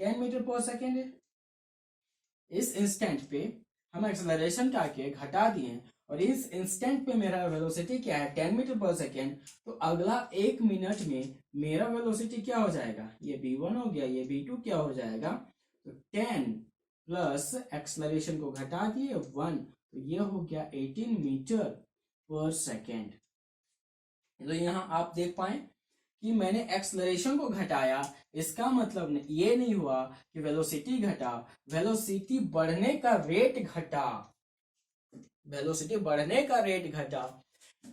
10 मीटर पर सेकेंड। इस इंस्टेंट पे हम एक्सेलरेशन के घटा दिए, और इस इंस्टेंट पे मेरा वेलोसिटी क्या है, 10 मीटर पर सेकेंड। तो अगला 1 मिनट में मेरा वेलोसिटी क्या हो जाएगा, ये v1 हो गया, ये v2 क्या हो जाएगा, तो 10 प्लस एक्सेलरेशन को घटा दिए 1, तो ये हो गया 18 मीटर पर सेकेंड। तो यहाँ आप देख पाए कि मैंने एक्सेलरेशन को घटाया, इसका मतलब ये नहीं हुआ कि वेलोसिटी घटा, वेलोसिटी बढ़ने का रेट घटा, वेलोसिटी बढ़ने का रेट घटा।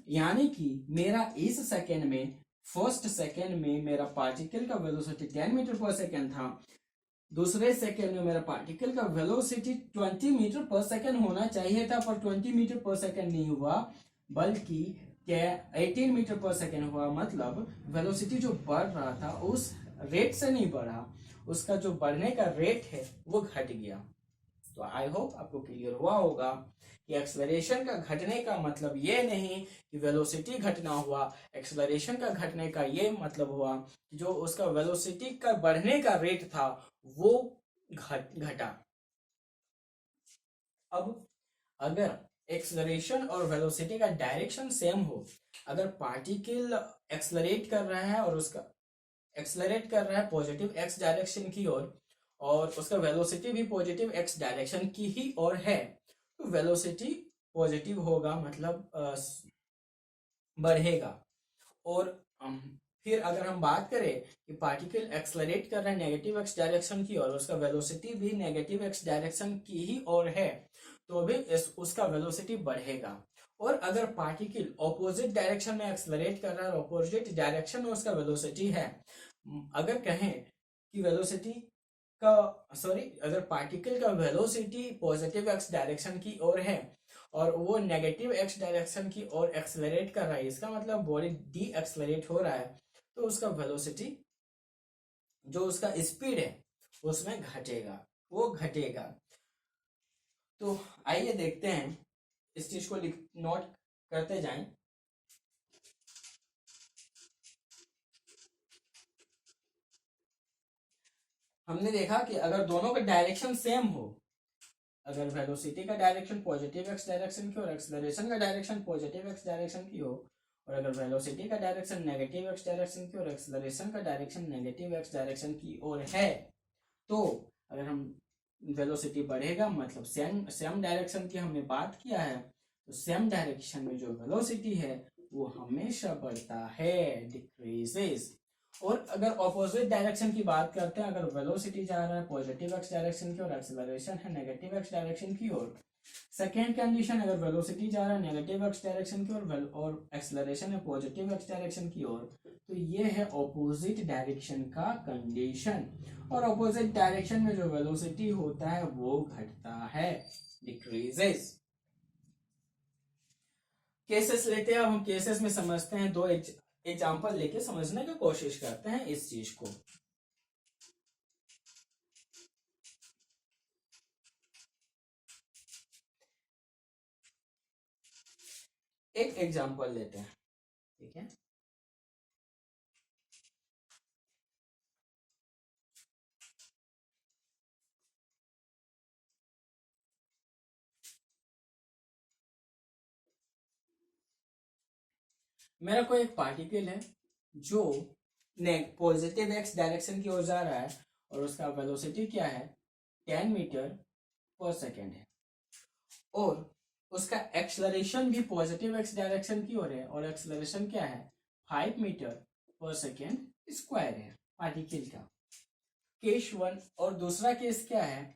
यानी कि मेरा इस सेकेंड में, फर्स्ट सेकेंड में मेरा पार्टिकल का वेलोसिटी 10 मीटर पर सेकेंड था, दूसरे सेकेंड में मेरा पार्टिकल का वेलोसिटी 20 मीटर पर सेकेंड होना चाहिए था, पर 20 मीटर पर सेकेंड नहीं हुआ, बल्कि 18 मीटर पर सेकेंड हुआ। मतलब वेलोसिटी जो बढ़ रहा था उस रेट से नहीं बढ़ा, उसका जो बढ़ने का रेट है वो घट गया। तो आई होप आपको क्लियर हुआ होगा कि एक्सेलरेशन का घटने का मतलब ये नहीं कि वेलोसिटी घटना हुआ, एक्सेलरेशन का घटने का ये मतलब हुआ कि जो उसका वेलोसिटी का बढ़ने का रेट था वो घटा। अब अगर एक्सेलरेशन और वेलोसिटी का डायरेक्शन सेम हो, अगर पार्टिकल एक्सेलरेट कर रहा है और उसका एक्सेलरेट कर रहा है पॉजिटिव एक्स डायरेक्शन की ओर, और उसका वेलोसिटी भी पॉजिटिव एक्स डायरेक्शन की ही ओर है, तो वेलोसिटी पॉजिटिव होगा, मतलब बढ़ेगा। और फिर अगर हम बात करें कि पार्टिकल एक्सेलरेट कर रहा है नेगेटिव एक्स डायरेक्शन की ओर, उसका वेलोसिटी भी नेगेटिव एक्स डायरेक्शन की ही ओर है, तो भी उसका वेलोसिटी बढ़ेगा। और अगर पार्टिकल ऑपोजिट डायरेक्शन में एक्सेलरेट कर रहा है, ऑपोजिट डायरेक्शन में उसका वेलोसिटी है, अगर कहें कि वेलोसिटी का अगर पार्टिकल का वेलोसिटी पॉजिटिव एक्स डायरेक्शन की ओर है और वो नेगेटिव एक्स डायरेक्शन की ओर एक्सेलरेट कर रहा है, इसका मतलब बॉडी डी एक्सेलरेट हो रहा है, तो उसका वेलोसिटी, जो उसका स्पीड है उसमें घटेगा, वो घटेगा। तो आइए देखते हैं, इस चीज को नोट करते जाएं। हमने देखा कि अगर दोनों का डायरेक्शन सेम हो, अगर वेलोसिटी का डायरेक्शन पॉजिटिव एक्स डायरेक्शन की और एक्सेलरेशन का डायरेक्शन पॉजिटिव एक्स डायरेक्शन की हो, और अगर वेलोसिटी का डायरेक्शन नेगेटिव एक्स डायरेक्शन की और एक्सेलरेशन का डायरेक्शन नेगेटिव एक्स डायरेक्शन की ओर है, तो अगर हम वेलोसिटी बढ़ेगा मतलब सेम डायरेक्शन की हमने बात किया है, तो सेम डायरेक्शन में जो वेलोसिटी है वो हमेशा बढ़ता है, डिक्रीजेस। और अगर ऑपोजिट डायरेक्शन की बात करते हैं, अगर वेलोसिटी जा रहा है पॉजिटिव एक्स डायरेक्शन की और एक्सेलरेशन है नेगेटिव एक्स डायरेक्शन की ओर, सेकेंड कंडीशन अगर वेलोसिटी जा रहा है नेगेटिव एक्स डायरेक्शन की ओर और एक्सेलरेशन है पॉजिटिव एक्स डायरेक्शन की ओर, तो ये है ऑपोजिट डायरेक्शन का कंडीशन। और ऑपोजिट डायरेक्शन में जो वेलोसिटी होता है वो घटता है, डिक्रीजेस। केसेस लेते हैं, अब हम केसेस में समझते हैं, दो एग्जांपल लेके समझने की कोशिश करते हैं इस चीज को। एक एग्जांपल लेते हैं, ठीक है। मेरा कोई एक पार्टिकल है जो पॉजिटिव एक्स डायरेक्शन की ओर जा रहा है और उसका वेलोसिटी क्या है, 10 मीटर पर सेकेंड है, और उसका एक्सेलरेशन भी पॉजिटिव एक्स डायरेक्शन की ओर है, और एक्सेलरेशन क्या है, 5 मीटर पर सेकेंड स्क्वायर है पार्टिकल का। केस 1। और दूसरा केस क्या है,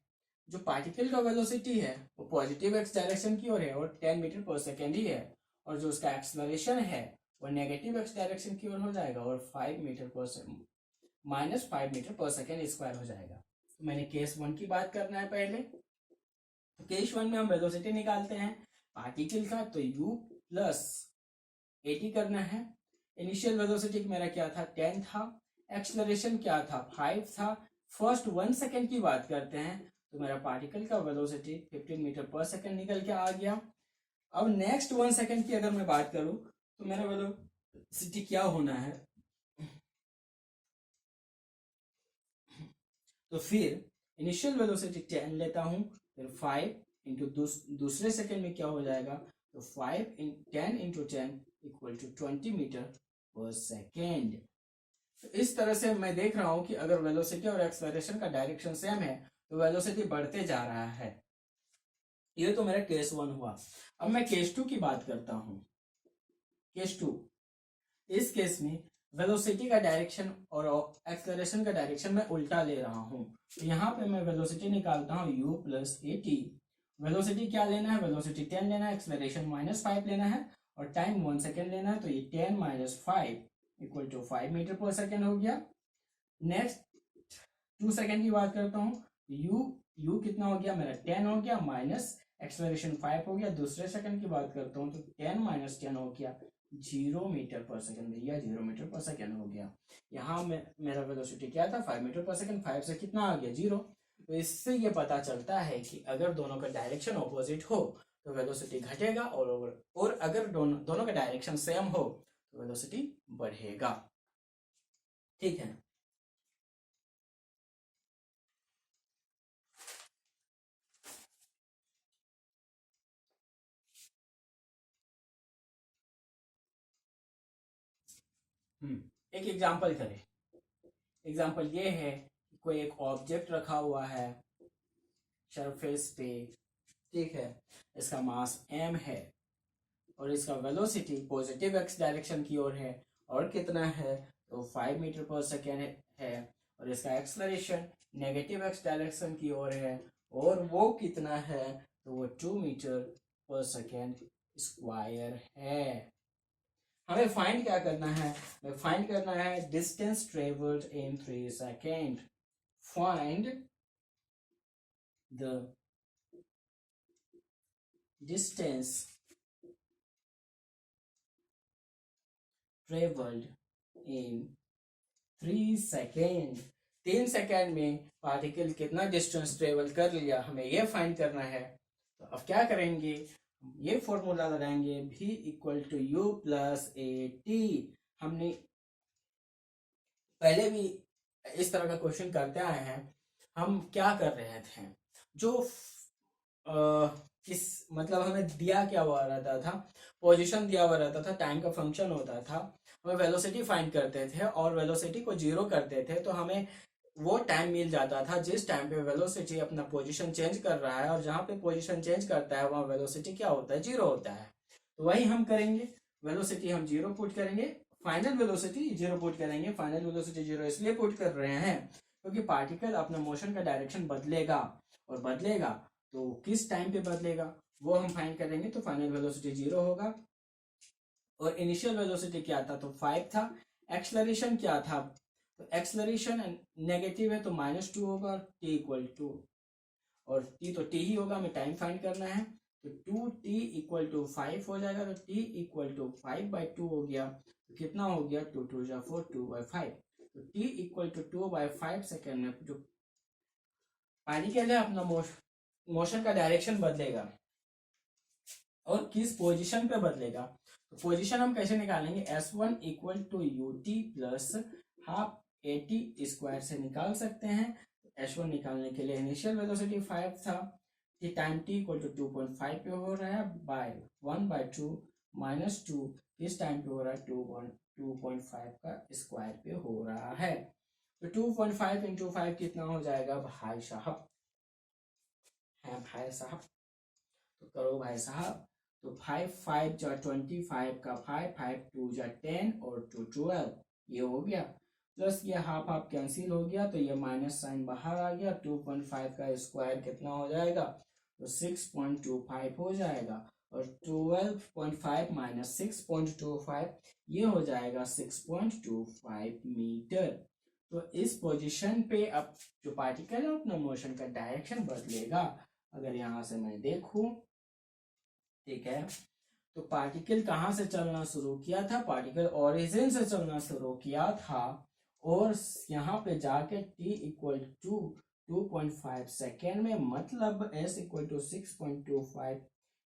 जो पार्टिकल का वेलोसिटी है वो पॉजिटिव एक्स डायरेक्शन की ओर है और 10 मीटर पर सेकेंड ही है, और जो उसका एक्सलरेशन है वो नेगेटिव एक्स डायरेक्शन की ओर हो जाएगा और -5 मीटर पर सेकेंड स्क्वायर हो जाएगा। तो मैंने केस 1 की बात करना है पहले। तो केस 1 में हम वेलोसिटी निकालते हैं पार्टिकल का, तो u प्लस एटी करना है। इनिशियल वेलोसिटी मेरा क्या था, 10 था। एक्सलरेशन क्या था, 5 था। फर्स्ट 1 सेकेंड की बात करते हैं तो मेरा पार्टिकल का वेलोसिटी 15 मीटर पर सेकेंड निकल के आ गया। अब नेक्स्ट 1 सेकेंड की अगर मैं बात करूं तो मेरा वेलोसिटी क्या होना है, तो फिर इनिशियल वेलोसिटी 10 लेता हूं, फिर 5 इंटू दूसरे सेकेंड में क्या हो जाएगा, तो 10 इक्वल टू 20 मीटर पर सेकेंड। तो इस तरह से मैं देख रहा हूं कि अगर वेलोसिटी और एक्सेलरेशन का डायरेक्शन सेम है तो वेलोसिटी बढ़ते जा रहा है। ये तो मेरा केस 1 हुआ। अब मैं केस 2 की बात करता हूं। केस 2, इस केस में वेलोसिटी का डायरेक्शन और एक्सेलरेशन का डायरेक्शन मैं उल्टा ले रहा हूं। तो यहाँ पे मैं वेलोसिटी निकालता हूँ u plus A T. Velocity क्या लेना है, वेलोसिटी 10 लेना है, एक्सेलरेशन -5 लेना है और टाइम 1 सेकेंड लेना है। तो ये 10 माइनस 5 इक्वल टू 5 मीटर पर सेकेंड हो गया। नेक्स्ट 2 सेकेंड की बात करता हूँ। u कितना हो गया मेरा, 10 हो गया, माइनस एक्सेलरेशन 5 हो गया। दूसरे सेकंड की बात करता हूँ तो 10 माइनस 10 हो गया 0 मीटर पर सेकंड भैया, 0 मीटर पर सेकंड हो गया। यहाँ में मेरा वेलोसिटी क्या था, 5 मीटर पर सेकंड। 5 से कितना आ गया, 0। तो इससे ये पता चलता है कि अगर दोनों का डायरेक्शन ऑपोजिट हो तो वेलोसिटी घटेगा, और अगर दोनों का डायरेक्शन सेम हो तो वेलोसिटी बढ़ेगा। ठीक है। एक एग्जांपल करें। एग्जांपल ये है कि कोई एक ऑब्जेक्ट रखा हुआ है सरफेस पे, ठीक है, इसका मास m है और इसका वेलोसिटी पॉजिटिव एक्स डायरेक्शन की ओर है, और कितना है, तो 5 मीटर पर सेकेंड है, और इसका एक्सलरेशन नेगेटिव एक्स डायरेक्शन की ओर है, और वो कितना है, तो वो 2 मीटर पर सेकेंड स्क्वायर है। हमें फाइंड क्या करना है, हमें फाइंड करना है distance travelled in 3 second. Find the distance travelled in 3 second. 3 second में पार्टिकल कितना डिस्टेंस ट्रेवल कर लिया, हमें ये फाइंड करना है। तो अब क्या करेंगे, ये फॉर्मूला लगाएंगे v equal to U plus A T. हमने पहले भी इस तरह का क्वेश्चन करते आए हैं। हम क्या कर रहे थे, जो किस मतलब हमें दिया क्या हुआ रहता था, पोजीशन दिया हुआ रहता था, टाइम का फंक्शन होता था, हमें वेलोसिटी फाइंड करते थे और वेलोसिटी को 0 करते थे तो हमें वो टाइम मिल जाता था जिस टाइम पे वेलोसिटी अपना पोजीशन चेंज कर रहा है, और जहाँ पे पोजीशन चेंज करता है वहाँ वेलोसिटी क्या होता है, 0 होता है। तो वही हम करेंगे, वेलोसिटी हम 0 पुट करेंगे, फाइनल वेलोसिटी 0 पुट करेंगे। फाइनल वेलोसिटी 0 इसलिए पुट कर रहे हैं क्योंकि पार्टिकल अपना मोशन का डायरेक्शन बदलेगा, और बदलेगा तो किस टाइम पे बदलेगा वो हम फाइंड करेंगे। तो फाइनल वेलोसिटी 0 होगा, और इनिशियल वेलोसिटी क्या था, तो 5 था। एक्सलरेशन क्या था, तो एक्सलरेशन नेगेटिव है तो -2 होगा, टी इक्वल टू, और टी तो टी ही होगा, हमें टाइम फाइंड करना है। तो 2t इक्वल टू 5 हो जाएगा, तो t इक्वल टू 5/2 हो गया। तो कितना हो गया, 2 2 जा 4, 2/5। तो t इक्वल टू 2/5 सेकेंड में जो पार्टिकल है अपना मोशन का डायरेक्शन बदलेगा, और किस पोजीशन पे बदलेगा। तो पोजीशन हम कैसे निकालेंगे, s1 equal to U T plus half A T square से निकाल सकते हैं। s1 निकालने के लिए इनिशियल वेलोसिटी 5 था, टाइम t इक्वल टू 2.5 पे हो रहा है, बाय 1/2 -2 किस टाइम पे हो रहा है, 2.5 का स्क्वायर पे हो रहा है। तो 2.5 इंटू 5 कितना हो जाएगा भाई साहब, है भाई साहब, तो करो भाई साहब। तो 5 5 जा 25 का 5 5 2 जा 10 और 2 12, ये हो गया। प्लस ये हाफ हाफ कैंसिल हो गया, तो ये माइनस साइन बाहर आ गया। 2.5 का स्क्वायर कितना हो जाएगा, तो 6.25 हो जाएगा। और 12.5 माइनस 6.25 ये हो जाएगा 6.25 मीटर। तो इस पोजीशन पे अब जो पार्टिकल है अपना मोशन का डायरेक्शन बदलेगा। अगर यहां से मैं देखूं, ठीक है, तो पार्टिकल कहां से चलना शुरू किया था, पार्टिकल ओरिजिन से चलना शुरू किया था और यहाँ पे जाके t इक्वल टू 2.5 सेकेंड में, मतलब s इक्वल टू 6.25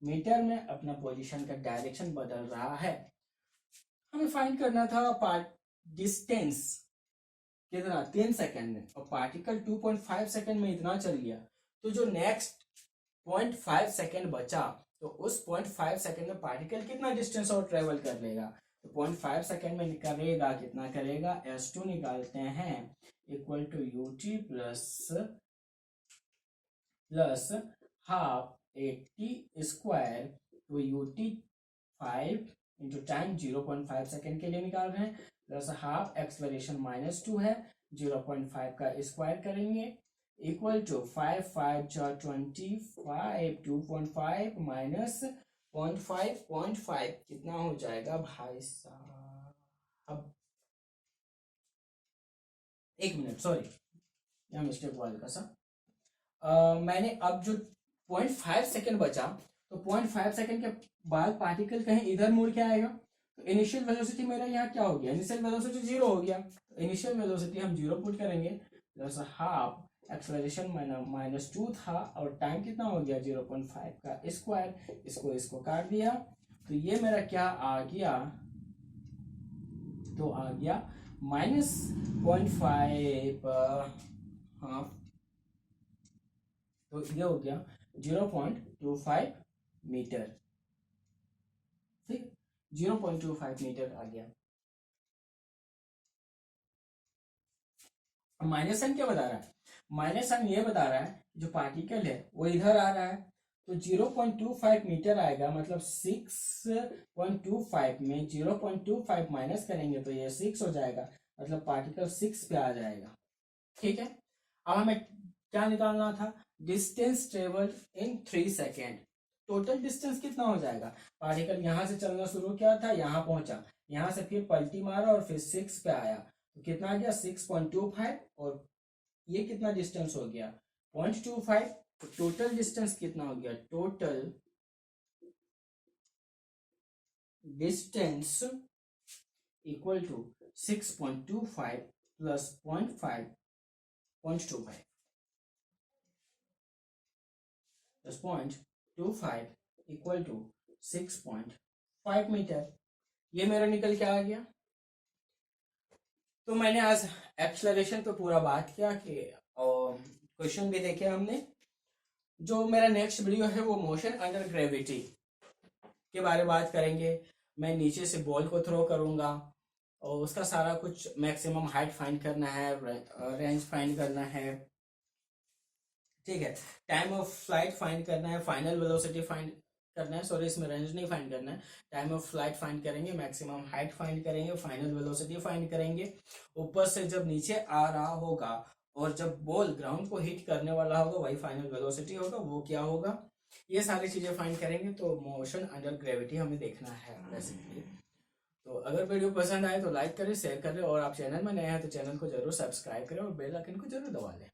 मीटर में अपना पोजीशन का डायरेक्शन बदल रहा है। हमें फाइंड करना था डिस्टेंस कितना, 3 सेकेंड में, और पार्टिकल 2.5 सेकेंड में इतना चल गया, तो जो नेक्स्ट 0.5 सेकेंड बचा, तो उस 0.5 सेकेंड में पार्टिकल कितना डिस्टेंस और ट्रेवल कर लेगा, तो 0.5 सेकेंड में करेगा कितना करेगा, S2 निकालते हैं equal to UT plus half 80 square, तो UT 5 इंटू टाइम 0.5 सेकेंड के लिए निकाल रहे हैं, प्लस हाफ एक्सलेरेशन -2 है, 0.5 का स्क्वायर करेंगे इक्वल टू 5 5 25, 2.5 माइनस 0.5 कितना हो जाएगा भाई साहब, अब 1 मिनट, सॉरी यहाँ मिस्टेक हुआ हल्का सा। मैंने अब जो 0.5 सेकेंड बचा, तो 0.5 सेकेंड के बाद पार्टिकल कहीं इधर मुड़ के आएगा, तो इनिशियल वेलोसिटी मेरा यहाँ क्या हो गया, इनिशियल वेलोसिटी 0 हो गया, तो इनिशियल वेलोसिटी हम 0 पुट करेंगे, प्लस हाफ एक्सेलरेशन -2 था और टाइम कितना हो गया 0.5 का स्क्वायर, इसको काट दिया, तो ये मेरा क्या आ गया, तो आ गया -0.5 हाफ, तो ये हो गया 0.25 मीटर, ठीक, 0.25 मीटर आ गया। माइनस साइन क्या बता रहा है, माइनस साइन ये बता रहा है जो पार्टिकल है वो इधर आ रहा है, तो 0.25 मीटर आएगा, मतलब 6.25 में 0.25 माइनस करेंगे तो ये 6 हो जाएगा, मतलब पार्टिकल 6 पे आ जाएगा, ठीक है। अब हमें क्या निकालना था, डिस्टेंस ट्रेवल्ड इन 3 सेकेंड, टोटल डिस्टेंस कितना हो जाएगा, पार्टिकल यहां से चलना शुरू किया था, यहां पहुंचा, यहां से फिर पलटी मारा और फिर 6 पे आया, तो कितना आ गया 6.25, और ये कितना डिस्टेंस हो गया 0.25, तो टोटल डिस्टेंस कितना हो गया, total distance equal to 6.25 plus 0.25 plus 0.25 equal to 6.5 metre, ये मेरा निकल के आ गया। तो मैंने आज एक्सेलरेशन पे पूरा बात किया कि क्वेश्चन भी देखे हमने। जो मेरा नेक्स्ट वीडियो है वो मोशन अंडर ग्रेविटी के बारे में बात करेंगे। मैं नीचे से बॉल को थ्रो करूंगा और उसका सारा कुछ मैक्सिमम हाइट फाइंड करना है, रेंज फाइंड करना है, ठीक है, टाइम ऑफ फ्लाइट फाइंड करना है, फाइनल वेलोसिटी फाइंड करना है, सॉरी इसमें रेंज नहीं फाइंड करना है, टाइम ऑफ फ्लाइट फाइंड करेंगे, मैक्सिमम हाइट फाइंड करेंगे, फाइनल वेलोसिटी फाइंड करेंगे, ऊपर से जब नीचे आ रहा होगा और जब बॉल ग्राउंड को हिट करने वाला होगा वही फाइनल वेलोसिटी होगा, वो क्या होगा, ये सारी चीजें फाइंड करेंगे। तो मोशन अंडर ग्रेविटी हमें देखना है बेसिकली। तो अगर वीडियो पसंद आए तो लाइक करें, शेयर करें, और आप चैनल में नए हैं तो चैनल को जरूर सब्सक्राइब करें और बेल आइकन को जरूर दबा लें।